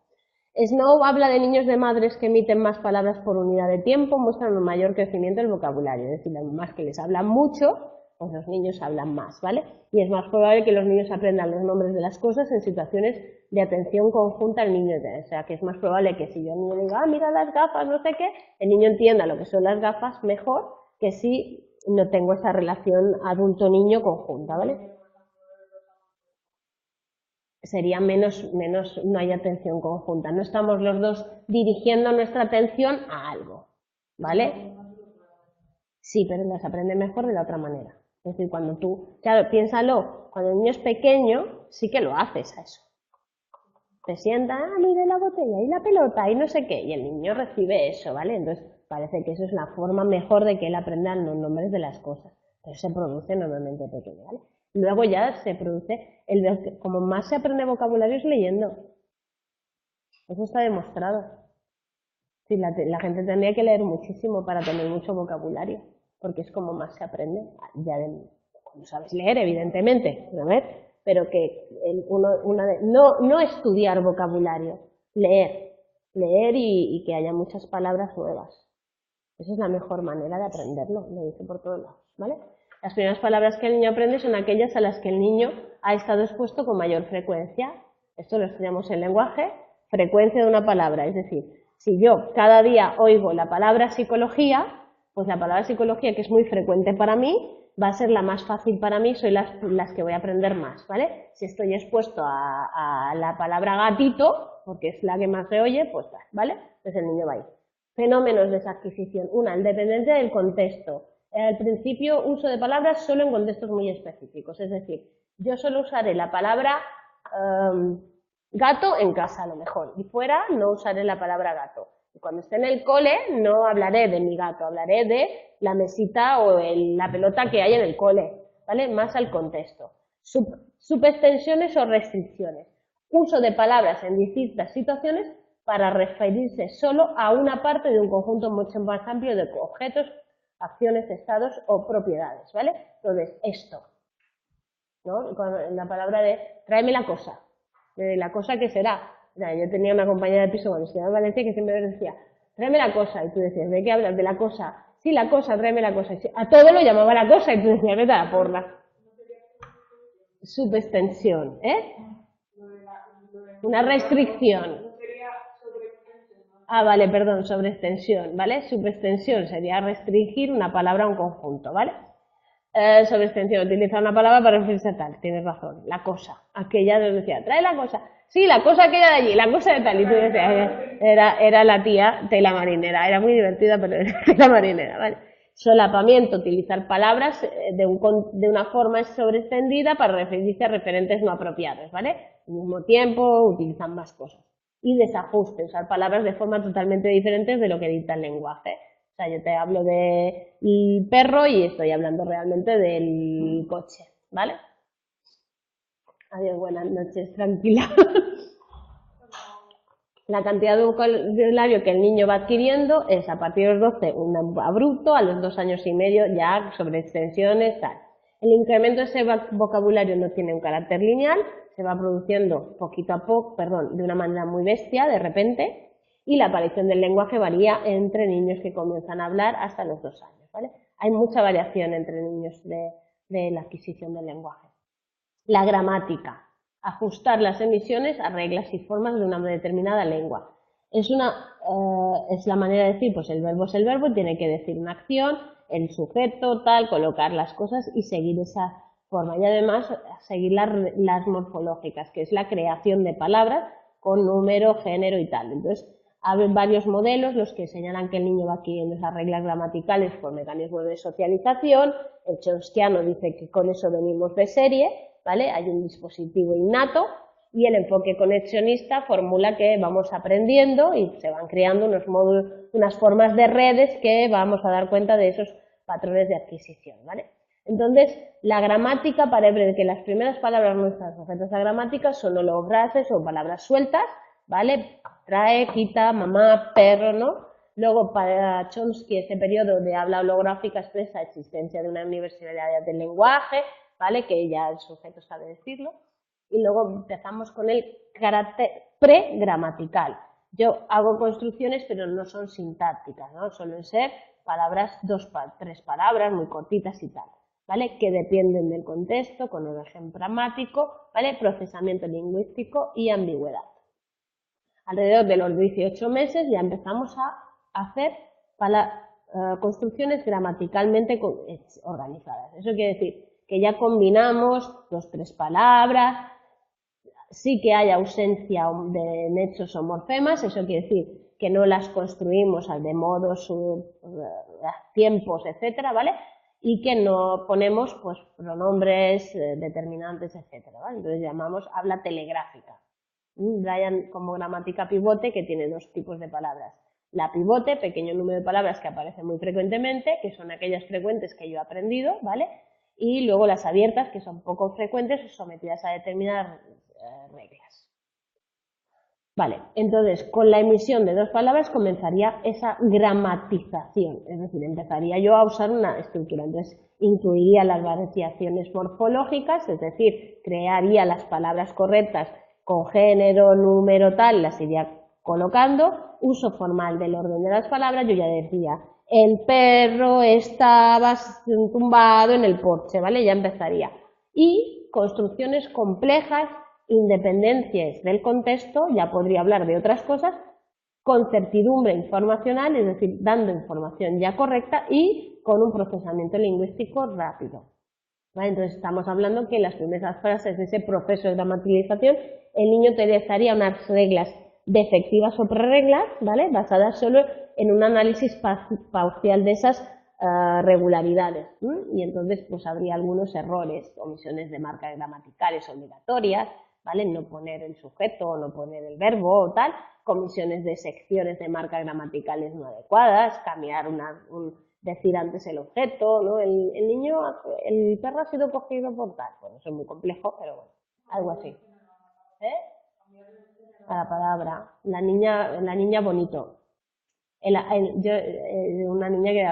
Snow habla de niños de madres que emiten más palabras por unidad de tiempo, muestran un mayor crecimiento del vocabulario, es decir, las mamás que les hablan mucho, pues los niños hablan más, ¿vale? Y es más probable que los niños aprendan los nombres de las cosas en situaciones de atención conjunta al niño. O sea, que es más probable que si yo al niño le digo, mira las gafas, no sé qué, el niño entienda lo que son las gafas mejor que si no tengo esa relación adulto-niño conjunta, ¿vale? Sería menos, no hay atención conjunta. No estamos los dos dirigiendo nuestra atención a algo, ¿vale? Sí, pero las aprende mejor de la otra manera. Es decir, cuando tú, claro, piénsalo, cuando el niño es pequeño, sí que lo haces a eso. Te sienta, mire la botella y la pelota y no sé qué, y el niño recibe eso, ¿vale? Entonces, parece que eso es la forma mejor de que él aprenda los nombres de las cosas. Pero se produce normalmente pequeño, ¿vale? Luego ya se produce, como más se aprende vocabulario es leyendo. Eso está demostrado. Sí, la gente tendría que leer muchísimo para tener mucho vocabulario, porque es como más se aprende, ya cuando sabes leer, evidentemente, pero que no estudiar vocabulario, leer y que haya muchas palabras nuevas. Esa es la mejor manera de aprenderlo, lo dice por todos lados, ¿vale? Las primeras palabras que el niño aprende son aquellas a las que el niño ha estado expuesto con mayor frecuencia. Esto lo estudiamos en lenguaje, frecuencia de una palabra, es decir, si yo cada día oigo la palabra psicología, pues la palabra psicología, que es muy frecuente para mí, va a ser la más fácil para mí, soy las que voy a aprender más, ¿vale? Si estoy expuesto a la palabra gatito, porque es la que más se oye, pues ¿vale? Pues el niño va a ir. Fenómenos de esa adquisición. Una, el dependencia del contexto. Al principio, uso de palabras solo en contextos muy específicos, es decir, yo solo usaré la palabra gato en casa a lo mejor, y fuera no usaré la palabra gato. Y cuando esté en el cole no hablaré de mi gato, hablaré de la mesita o la pelota que hay en el cole, ¿vale? Más al contexto. Subextensiones o restricciones. Uso de palabras en distintas situaciones para referirse solo a una parte de un conjunto mucho más amplio de objetos, acciones, estados o propiedades, ¿vale? Entonces, esto, ¿no? La palabra de tráeme la cosa. La cosa que será. Yo tenía una compañera de piso cuando estudiaba en Valencia que siempre me decía, tráeme la cosa, y tú decías, ¿de qué hablas? De la cosa. Sí, la cosa, tráeme la cosa. Y a todo lo llamaba la cosa, y tú decías, vete a la porra. Subextensión, ¿eh? Una restricción. Vale, perdón, sobreextensión, ¿vale? Subextensión sería restringir una palabra a un conjunto, ¿vale? Sobre extensión, utiliza una palabra para referirse a tal, tienes razón, la cosa, aquella nos decía, trae la cosa, sí, la cosa aquella de allí, la cosa de tal, y tú decías, era la tía tela marinera, era muy divertida, pero era tela marinera, ¿vale? Solapamiento, utilizar palabras de una forma sobreextendida para referirse a referentes no apropiados, ¿vale? Al mismo tiempo, utilizan más cosas. Y desajuste, usar palabras de forma totalmente diferentes de lo que dicta el lenguaje. O sea, yo te hablo del perro y estoy hablando realmente del coche, ¿vale? Adiós, buenas noches, tranquila. La cantidad de vocabulario que el niño va adquiriendo es a partir de los 12 un abrupto, a los 2 años y medio ya sobre extensiones, tal. El incremento de ese vocabulario no tiene un carácter lineal, se va produciendo poquito a poco, de una manera muy bestia, de repente, y la aparición del lenguaje varía entre niños que comienzan a hablar hasta los 2 años, ¿vale? Hay mucha variación entre niños de la adquisición del lenguaje. La gramática. Ajustar las emisiones a reglas y formas de una determinada lengua. Es la manera de decir, pues el verbo es el verbo, tiene que decir una acción, el sujeto, tal, colocar las cosas y seguir esa forma. Y además seguir las morfológicas, que es la creación de palabras con número, género y tal. Entonces, hay varios modelos los que señalan que el niño va adquiriendo esas reglas gramaticales por mecanismos de socialización. El chomskiano dice que con eso venimos de serie, ¿vale? Hay un dispositivo innato y el enfoque conexionista formula que vamos aprendiendo y se van creando unos módulos, unas formas de redes que vamos a dar cuenta de esos patrones de adquisición, ¿vale? Entonces, la gramática, para ver que las primeras palabras nuestras sujetas a gramática son holofrases o palabras sueltas, ¿vale? Trae, quita, mamá, perro, ¿no? Luego, para Chomsky, ese periodo de habla holográfica expresa existencia de una universalidad del lenguaje, ¿vale? Que ya el sujeto sabe decirlo. Y luego empezamos con el carácter pregramatical. Yo hago construcciones, pero no son sintácticas, ¿no? Suelen ser palabras, 2, 3 palabras, muy cortitas y tal, ¿vale? Que dependen del contexto, con origen gramático, ¿vale? Procesamiento lingüístico y ambigüedad. Alrededor de los 18 meses ya empezamos a hacer construcciones gramaticalmente organizadas. Eso quiere decir que ya combinamos 2, 3 palabras, sí que hay ausencia de nexos o morfemas, eso quiere decir que no las construimos de modos, tiempos, etcétera, ¿vale? Y que no ponemos pues pronombres, determinantes, etcétera, ¿vale? Entonces llamamos habla telegráfica. Bryan como gramática pivote, que tiene 2 tipos de palabras. La pivote, pequeño número de palabras que aparecen muy frecuentemente, que son aquellas frecuentes que yo he aprendido, ¿vale? Y luego las abiertas, que son poco frecuentes, sometidas a determinadas reglas. Vale, entonces con la emisión de 2 palabras comenzaría esa gramatización, es decir, empezaría yo a usar una estructura. Entonces incluiría las variaciones morfológicas, es decir, crearía las palabras correctas con género, número, tal, las iría colocando. Uso formal del orden de las palabras, yo ya decía, el perro estaba tumbado en el porche, ¿vale? Ya empezaría. Y construcciones complejas, independencias del contexto, ya podría hablar de otras cosas, con certidumbre informacional, es decir, dando información ya correcta y con un procesamiento lingüístico rápido. ¿Vale? Entonces estamos hablando que en las primeras frases de ese proceso de gramatilización el niño utilizaría unas reglas defectivas o prereglas, ¿vale? Basadas solo en un análisis parcial de esas regularidades, y entonces pues habría algunos errores, omisiones de marcas gramaticales obligatorias, ¿vale? No poner el sujeto o no poner el verbo o tal, comisiones de secciones de marcas gramaticales no adecuadas, cambiar decir antes el objeto, ¿no? El niño, el perro ha sido cogido por tal. Bueno, eso es muy complejo, pero bueno, algo así. A la palabra. La niña bonito. Una niña que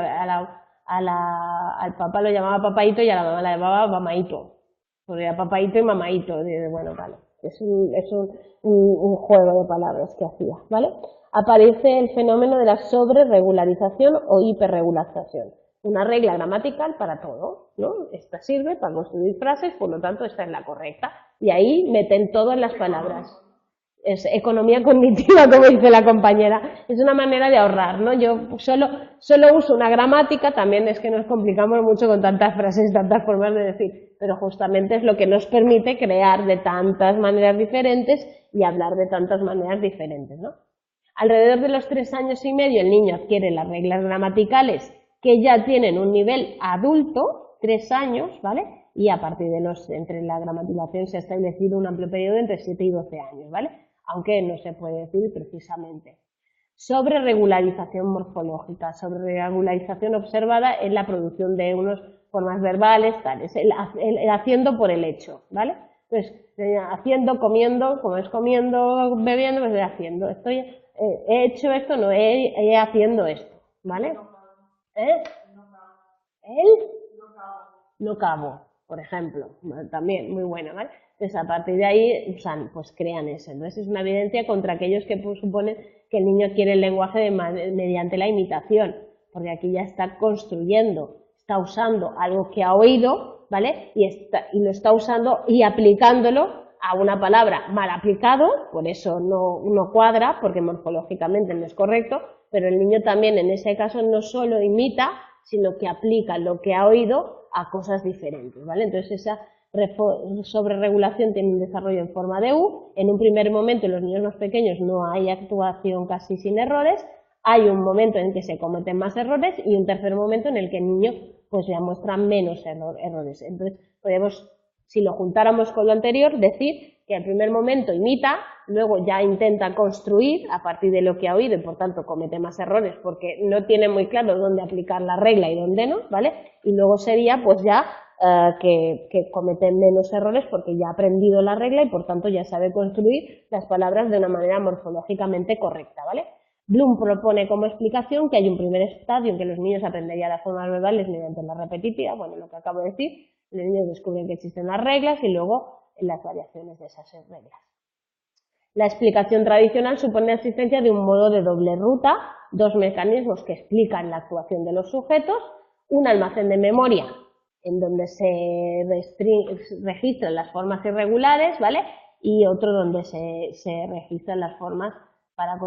al papá lo llamaba papaito y a la mamá la llamaba mamaito. Porque era papaito y mamaito. Bueno, vale. Es un juego de palabras que hacía, ¿vale? Aparece el fenómeno de la sobreregularización o hiperregularización. Una regla gramatical para todo, ¿no? Esta sirve para construir frases, por lo tanto esta es la correcta. Y ahí meten todas las palabras. es economía cognitiva, como dice la compañera, es una manera de ahorrar, ¿no? Yo solo uso una gramática, también es que nos complicamos mucho con tantas frases, tantas formas de decir, pero justamente es lo que nos permite crear de tantas maneras diferentes y hablar de tantas maneras diferentes, ¿no? Alrededor de los 3 años y medio el niño adquiere las reglas gramaticales que ya tienen un nivel adulto, 3 años, ¿vale? Y a partir de entre la gramatización se ha establecido un amplio periodo entre 7 y 12 años, ¿vale? Aunque no se puede decir precisamente. Sobre regularización morfológica, sobre regularización observada en la producción de unas formas verbales, tales, el haciendo por el hecho, ¿vale? Entonces, haciendo, comiendo, como es comiendo, bebiendo, pues haciendo. He hecho esto, no, he haciendo esto, ¿vale? ¿Eh? ¿El? No cabo, por ejemplo, también muy buena, ¿vale? Entonces, a partir de ahí, pues crean eso. Entonces, es una evidencia contra aquellos que suponen que el niño quiere el lenguaje mediante la imitación, porque aquí ya está construyendo, está usando algo que ha oído, ¿vale? Y lo está usando y aplicándolo a una palabra mal aplicado, por eso no cuadra, porque morfológicamente no es correcto, pero el niño también en ese caso no solo imita, sino que aplica lo que ha oído a cosas diferentes, ¿vale? Entonces esa sobreregulación tiene un desarrollo en forma de U. En un primer momento en los niños más pequeños no hay actuación casi sin errores, hay un momento en que se cometen más errores y un tercer momento en el que el niño pues ya muestra menos errores. Entonces podemos, si lo juntáramos con lo anterior, decir que al primer momento imita, luego ya intenta construir a partir de lo que ha oído y por tanto comete más errores porque no tiene muy claro dónde aplicar la regla y dónde no, ¿vale? Y luego sería pues ya que comete menos errores porque ya ha aprendido la regla y por tanto ya sabe construir las palabras de una manera morfológicamente correcta, ¿vale? Bloom propone como explicación que hay un primer estadio en que los niños aprenderían las formas verbales mediante la repetitiva, bueno, lo que acabo de decir, los niños descubren que existen las reglas y luego las variaciones de esas reglas. La explicación tradicional supone la existencia de un modo de doble ruta, dos mecanismos que explican la actuación de los sujetos, un almacén de memoria en donde se registran las formas irregulares, ¿vale? Y otro donde se registran las formas para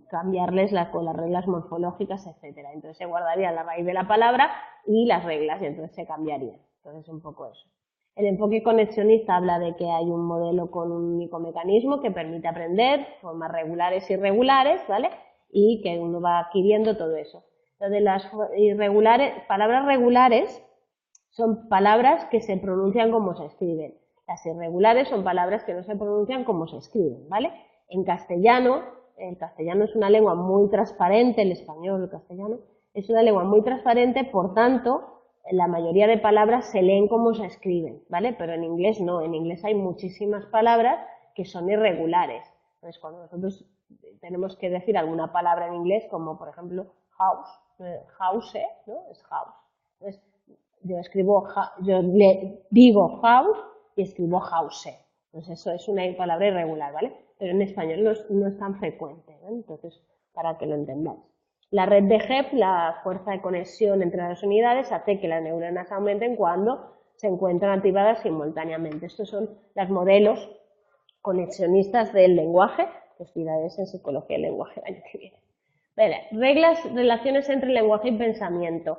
cambiarles con las reglas morfológicas, etcétera. Entonces se guardaría la raíz de la palabra y las reglas y entonces se cambiarían. Entonces un poco eso. El enfoque conexionista habla de que hay un modelo con un único mecanismo que permite aprender formas regulares y irregulares, ¿vale? Y que uno va adquiriendo todo eso. Entonces las palabras regulares son palabras que se pronuncian como se escriben. Las irregulares son palabras que no se pronuncian como se escriben, ¿vale? En castellano, el castellano es una lengua muy transparente, el español, el castellano, es una lengua muy transparente, por tanto, la mayoría de palabras se leen como se escriben, ¿vale? Pero en inglés no, en inglés hay muchísimas palabras que son irregulares. Entonces, cuando nosotros tenemos que decir alguna palabra en inglés, como por ejemplo house, house, ¿no? Es house. Entonces, yo le digo house y escribo house. Entonces, eso es una palabra irregular, ¿vale? Pero en español no es tan frecuente, ¿vale? Entonces, para que lo entendáis. La red de Hebb, la fuerza de conexión entre las unidades, hace que las neuronas aumenten cuando se encuentran activadas simultáneamente. Estos son los modelos conexionistas del lenguaje, que os diré en psicología del lenguaje el año que viene. Vale, reglas, relaciones entre lenguaje y pensamiento.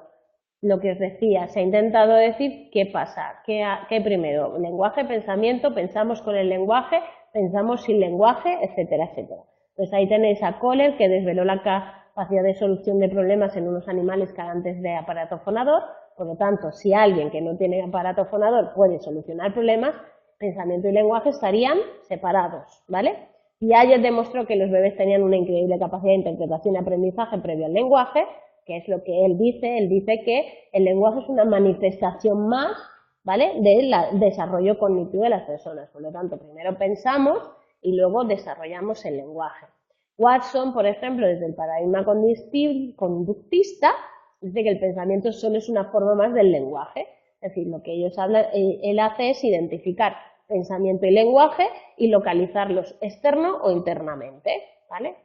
Lo que os decía, se ha intentado decir qué pasa, qué primero, lenguaje, pensamiento, pensamos con el lenguaje, pensamos sin lenguaje, etcétera, etcétera. Pues ahí tenéis a Kohler, que desveló la capacidad de solución de problemas en unos animales carantes de aparato fonador. Por lo tanto, si alguien que no tiene aparato fonador puede solucionar problemas, pensamiento y lenguaje estarían separados, ¿vale? Y Ayer demostró que los bebés tenían una increíble capacidad de interpretación y aprendizaje previo al lenguaje, que es lo que él dice que el lenguaje es una manifestación más, ¿vale?, del desarrollo cognitivo de las personas. Por lo tanto, primero pensamos y luego desarrollamos el lenguaje. Watson, por ejemplo, desde el paradigma conductista, dice que el pensamiento solo es una forma más del lenguaje. Es decir, lo que él hace es identificar pensamiento y lenguaje y localizarlos externo o internamente, ¿vale?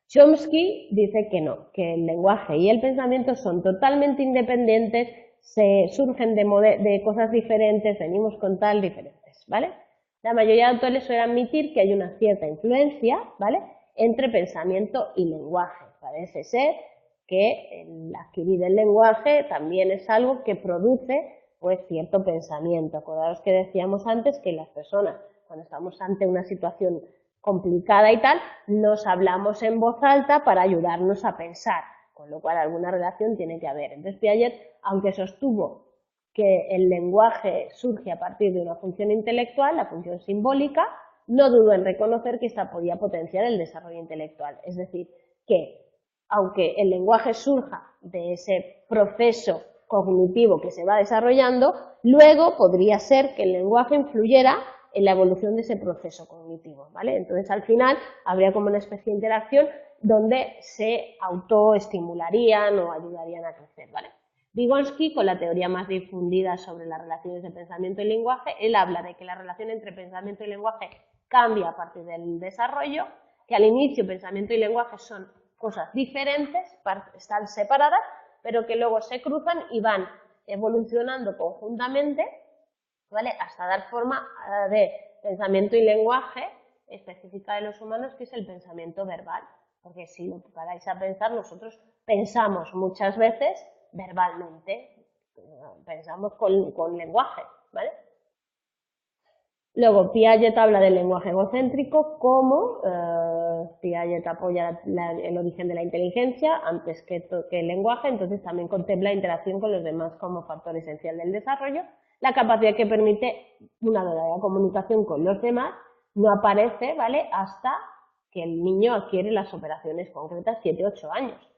Chomsky dice que no, que el lenguaje y el pensamiento son totalmente independientes, surgen de cosas diferentes, venimos con tal diferentes, ¿vale? La mayoría de autores suele admitir que hay una cierta influencia, ¿vale?, entre pensamiento y lenguaje. Parece ser que el adquirir el lenguaje también es algo que produce pues cierto pensamiento. Acordaros que decíamos antes que las personas, cuando estamos ante una situación complicada y tal, nos hablamos en voz alta para ayudarnos a pensar, con lo cual alguna relación tiene que haber. Entonces Piaget, aunque sostuvo que el lenguaje surge a partir de una función intelectual, la función simbólica, no dudó en reconocer que esta podía potenciar el desarrollo intelectual. Es decir, que aunque el lenguaje surja de ese proceso cognitivo que se va desarrollando, luego podría ser que el lenguaje influyera en la evolución de ese proceso cognitivo, ¿vale? Entonces, al final, habría como una especie de interacción donde se autoestimularían o ayudarían a crecer, ¿vale? Vygotsky, con la teoría más difundida sobre las relaciones de pensamiento y lenguaje, él habla de que la relación entre pensamiento y lenguaje cambia a partir del desarrollo, que al inicio pensamiento y lenguaje son cosas diferentes, están separadas, pero que luego se cruzan y van evolucionando conjuntamente, ¿vale?, hasta dar forma de pensamiento y lenguaje específica de los humanos, que es el pensamiento verbal. Porque si lo paráis a pensar, nosotros pensamos muchas veces verbalmente, pensamos con lenguaje, ¿vale? Luego, Piaget habla del lenguaje egocéntrico como Piaget apoya el origen de la inteligencia antes que el lenguaje, entonces también contempla la interacción con los demás como factor esencial del desarrollo. La capacidad que permite una verdadera comunicación con los demás no aparece, ¿vale?, hasta que el niño adquiere las operaciones concretas, 7-8 años.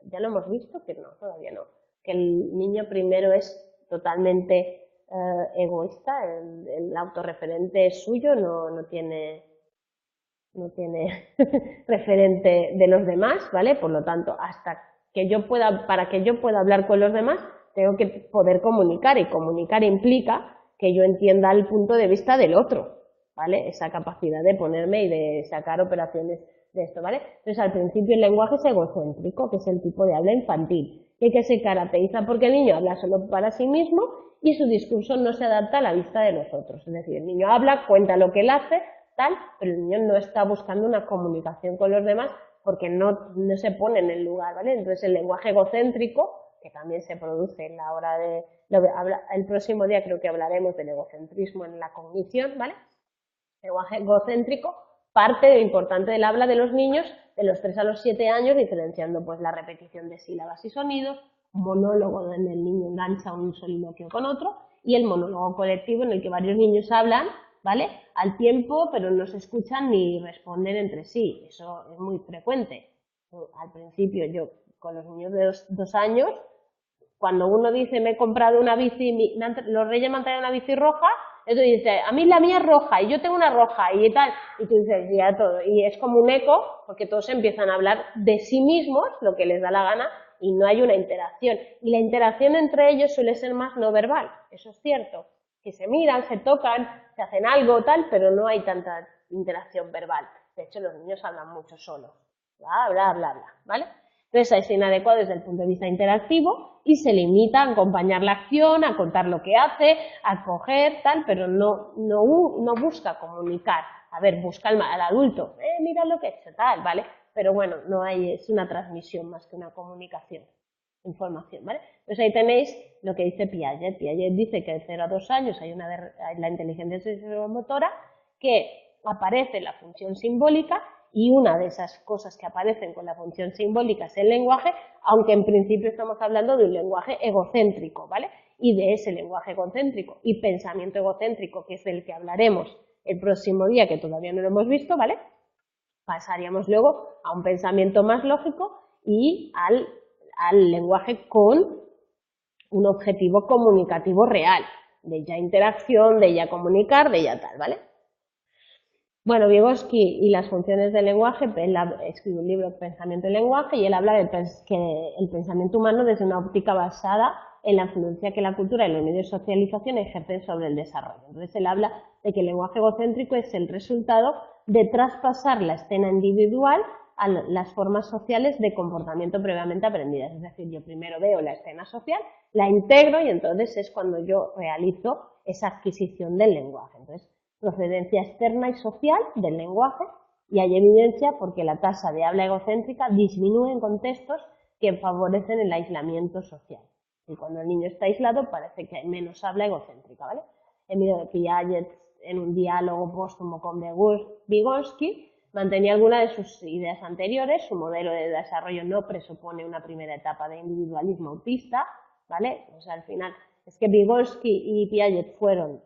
Ya lo hemos visto que no, todavía no. Que el niño primero es totalmente egoísta, el autorreferente suyo no tiene referente de los demás, ¿vale? Por lo tanto, para que yo pueda hablar con los demás, tengo que poder comunicar, y comunicar implica que yo entienda el punto de vista del otro, ¿vale? Esa capacidad de ponerme y de sacar operaciones de esto, ¿vale? Entonces, al principio el lenguaje es egocéntrico, que es el tipo de habla infantil, que se caracteriza porque el niño habla solo para sí mismo y su discurso no se adapta a la vista de los otros. Es decir, el niño habla, cuenta lo que él hace, tal, pero el niño no está buscando una comunicación con los demás porque no se pone en el lugar, ¿vale? Entonces, el lenguaje egocéntrico, que también se produce en la hora de... el próximo día creo que hablaremos del egocentrismo en la cognición, ¿vale? El lenguaje egocéntrico parte de lo importante del habla de los niños de los 3 a los 7 años, diferenciando pues la repetición de sílabas y sonidos, monólogo donde el niño engancha un soliloquio con otro, y el monólogo colectivo en el que varios niños hablan, ¿vale?, al tiempo, pero no se escuchan ni responden entre sí. Eso es muy frecuente. Al principio, yo con los niños de 2 años, cuando uno dice me he comprado una bici, los reyes me han traído una bici roja, entonces dice, a mí la mía es roja y yo tengo una roja y tal, y tú dices, ya todo, y es como un eco, porque todos empiezan a hablar de sí mismos, lo que les da la gana, y no hay una interacción. Y la interacción entre ellos suele ser más no verbal, eso es cierto, que se miran, se tocan, se hacen algo, tal, pero no hay tanta interacción verbal. De hecho, los niños hablan mucho solos, bla, bla, bla, bla, ¿vale? Entonces es inadecuado desde el punto de vista interactivo y se limita a acompañar la acción, a contar lo que hace, a coger, tal, pero no busca comunicar. A ver, busca al adulto, mira lo que he hecho, tal, ¿vale? Pero bueno, no hay, es una transmisión más que una comunicación, información, ¿vale? Entonces ahí tenéis lo que dice Piaget. Piaget dice que de 0 a 2 años hay la inteligencia sensorio-motora, que aparece la función simbólica, y una de esas cosas que aparecen con la función simbólica es el lenguaje, aunque en principio estamos hablando de un lenguaje egocéntrico, ¿vale? Y de ese lenguaje egocéntrico y pensamiento egocéntrico, que es del que hablaremos el próximo día, que todavía no lo hemos visto, ¿vale? Pasaríamos luego a un pensamiento más lógico y al lenguaje con un objetivo comunicativo real, de ya interacción, de ya comunicar, de ya tal, ¿vale? Bueno, Vygotsky y las funciones del lenguaje, él escribe un libro, Pensamiento y Lenguaje, y él habla de que el pensamiento humano desde una óptica basada en la influencia que la cultura y los medios de socialización ejercen sobre el desarrollo. Entonces él habla de que el lenguaje egocéntrico es el resultado de traspasar la escena individual a las formas sociales de comportamiento previamente aprendidas. Es decir, yo primero veo la escena social, la integro y entonces es cuando yo realizo esa adquisición del lenguaje. Entonces, procedencia externa y social del lenguaje, y hay evidencia porque la tasa de habla egocéntrica disminuye en contextos que favorecen el aislamiento social. Y cuando el niño está aislado parece que hay menos habla egocéntrica, ¿vale? Emilio Piaget, en un diálogo póstumo con Vygotsky, mantenía algunas de sus ideas anteriores. Su modelo de desarrollo no presupone una primera etapa de individualismo autista, ¿vale? O sea, al final es que Vygotsky y Piaget fueron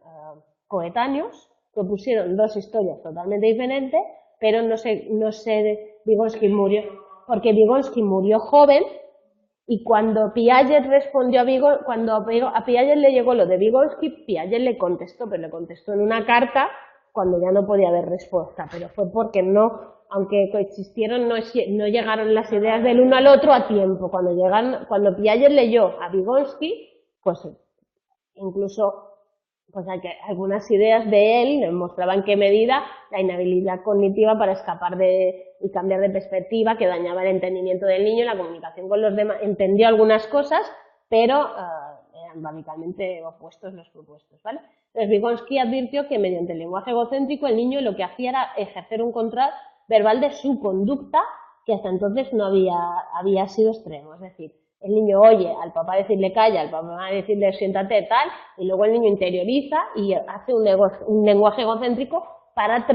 coetáneos, propusieron dos historias totalmente diferentes, pero Vygotsky murió, porque Vygotsky murió joven, y cuando Piaget respondió cuando a Piaget le llegó lo de Vygotsky, Piaget le contestó, pero le contestó en una carta cuando ya no podía haber respuesta, pero fue porque aunque coexistieron, no llegaron las ideas del uno al otro a tiempo. Cuando Piaget leyó a Vygotsky, pues incluso pues algunas ideas de él mostraban en qué medida la inhabilidad cognitiva para escapar y cambiar de perspectiva, que dañaba el entendimiento del niño y la comunicación con los demás. Entendió algunas cosas, pero eran radicalmente opuestos los propuestos, ¿vale? Entonces Vygotsky advirtió que mediante el lenguaje egocéntrico el niño lo que hacía era ejercer un control verbal de su conducta, que hasta entonces no había sido extremo. Es decir, el niño oye al papá decirle calla, al papá decirle siéntate, tal, y luego el niño interioriza y hace un lenguaje egocéntrico para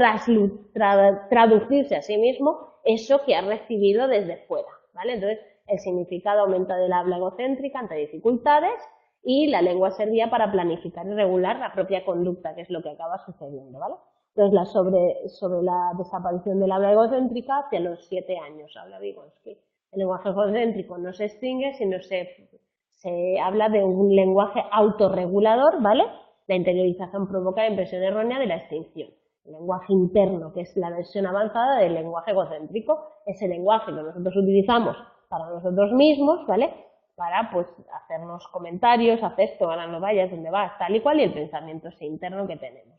traducirse a sí mismo eso que ha recibido desde fuera, ¿vale? Entonces, el significado aumenta del habla egocéntrica ante dificultades, y la lengua servía para planificar y regular la propia conducta, que es lo que acaba sucediendo, ¿vale? Entonces, sobre la desaparición del habla egocéntrica hacia los 7 años, habla Vygotsky. El lenguaje egocéntrico no se extingue, sino se habla de un lenguaje autorregulador, ¿vale? La interiorización provoca la impresión errónea de la extinción. El lenguaje interno, que es la versión avanzada del lenguaje egocéntrico, es el lenguaje que nosotros utilizamos para nosotros mismos, ¿vale? Para, pues, hacernos comentarios, haz esto, ahora no vayas, dónde vas, tal y cual, y el pensamiento ese interno que tenemos.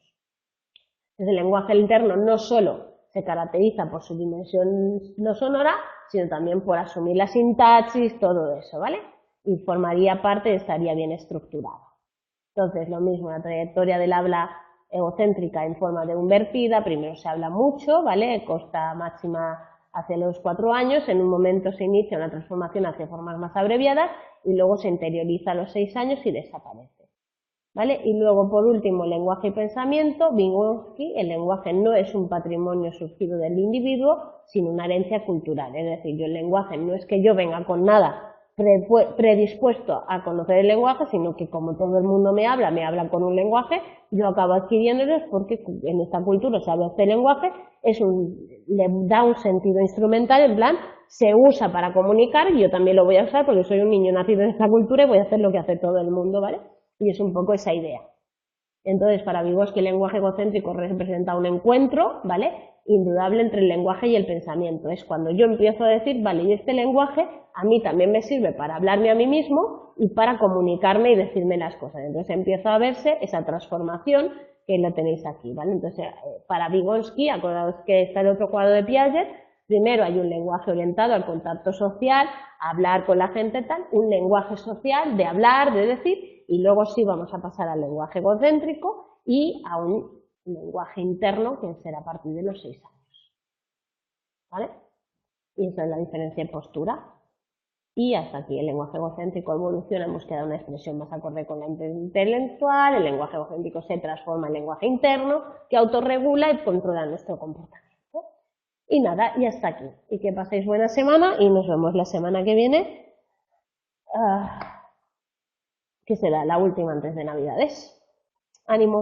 Entonces, el lenguaje interno no solo se caracteriza por su dimensión no sonora, sino también por asumir la sintaxis, todo eso, ¿vale? Y formaría parte, estaría bien estructurado. Entonces, lo mismo, la trayectoria del habla egocéntrica en forma de invertida, primero se habla mucho, ¿vale? Costa máxima hacia los 4 años, en un momento se inicia una transformación hacia formas más abreviadas y luego se interioriza a los 6 años y desaparece, ¿vale? Y luego, por último, lenguaje y pensamiento. Vygotsky, el lenguaje no es un patrimonio surgido del individuo, sino una herencia cultural. Es decir, el lenguaje no es que yo venga con nada predispuesto a conocer el lenguaje, sino que como todo el mundo me habla con un lenguaje, yo acabo adquiriéndolos porque en esta cultura se habla este lenguaje, le da un sentido instrumental, en plan, se usa para comunicar y yo también lo voy a usar porque soy un niño nacido en esta cultura y voy a hacer lo que hace todo el mundo, ¿vale? Y es un poco esa idea. Entonces, para Vygotsky el lenguaje egocéntrico representa un encuentro, ¿vale?, indudable entre el lenguaje y el pensamiento. Es cuando yo empiezo a decir, vale, y este lenguaje a mí también me sirve para hablarme a mí mismo y para comunicarme y decirme las cosas. Entonces empieza a verse esa transformación que lo tenéis aquí, ¿vale? Entonces, para Vygotsky, acordaos que está el otro cuadro de Piaget, primero hay un lenguaje orientado al contacto social, a hablar con la gente tal, un lenguaje social de hablar, de decir, y luego sí vamos a pasar al lenguaje egocéntrico y a un lenguaje interno que será a partir de los 6 años, ¿vale? Y esa es la diferencia en postura. Y hasta aquí el lenguaje egocéntrico evoluciona en búsqueda de una expresión más acorde con la intelectual, el lenguaje egocéntrico se transforma en lenguaje interno que autorregula y controla nuestro comportamiento. Y nada, y hasta aquí. Y que paséis buena semana y nos vemos la semana que viene, que será la última antes de Navidades. ¡Ánimo!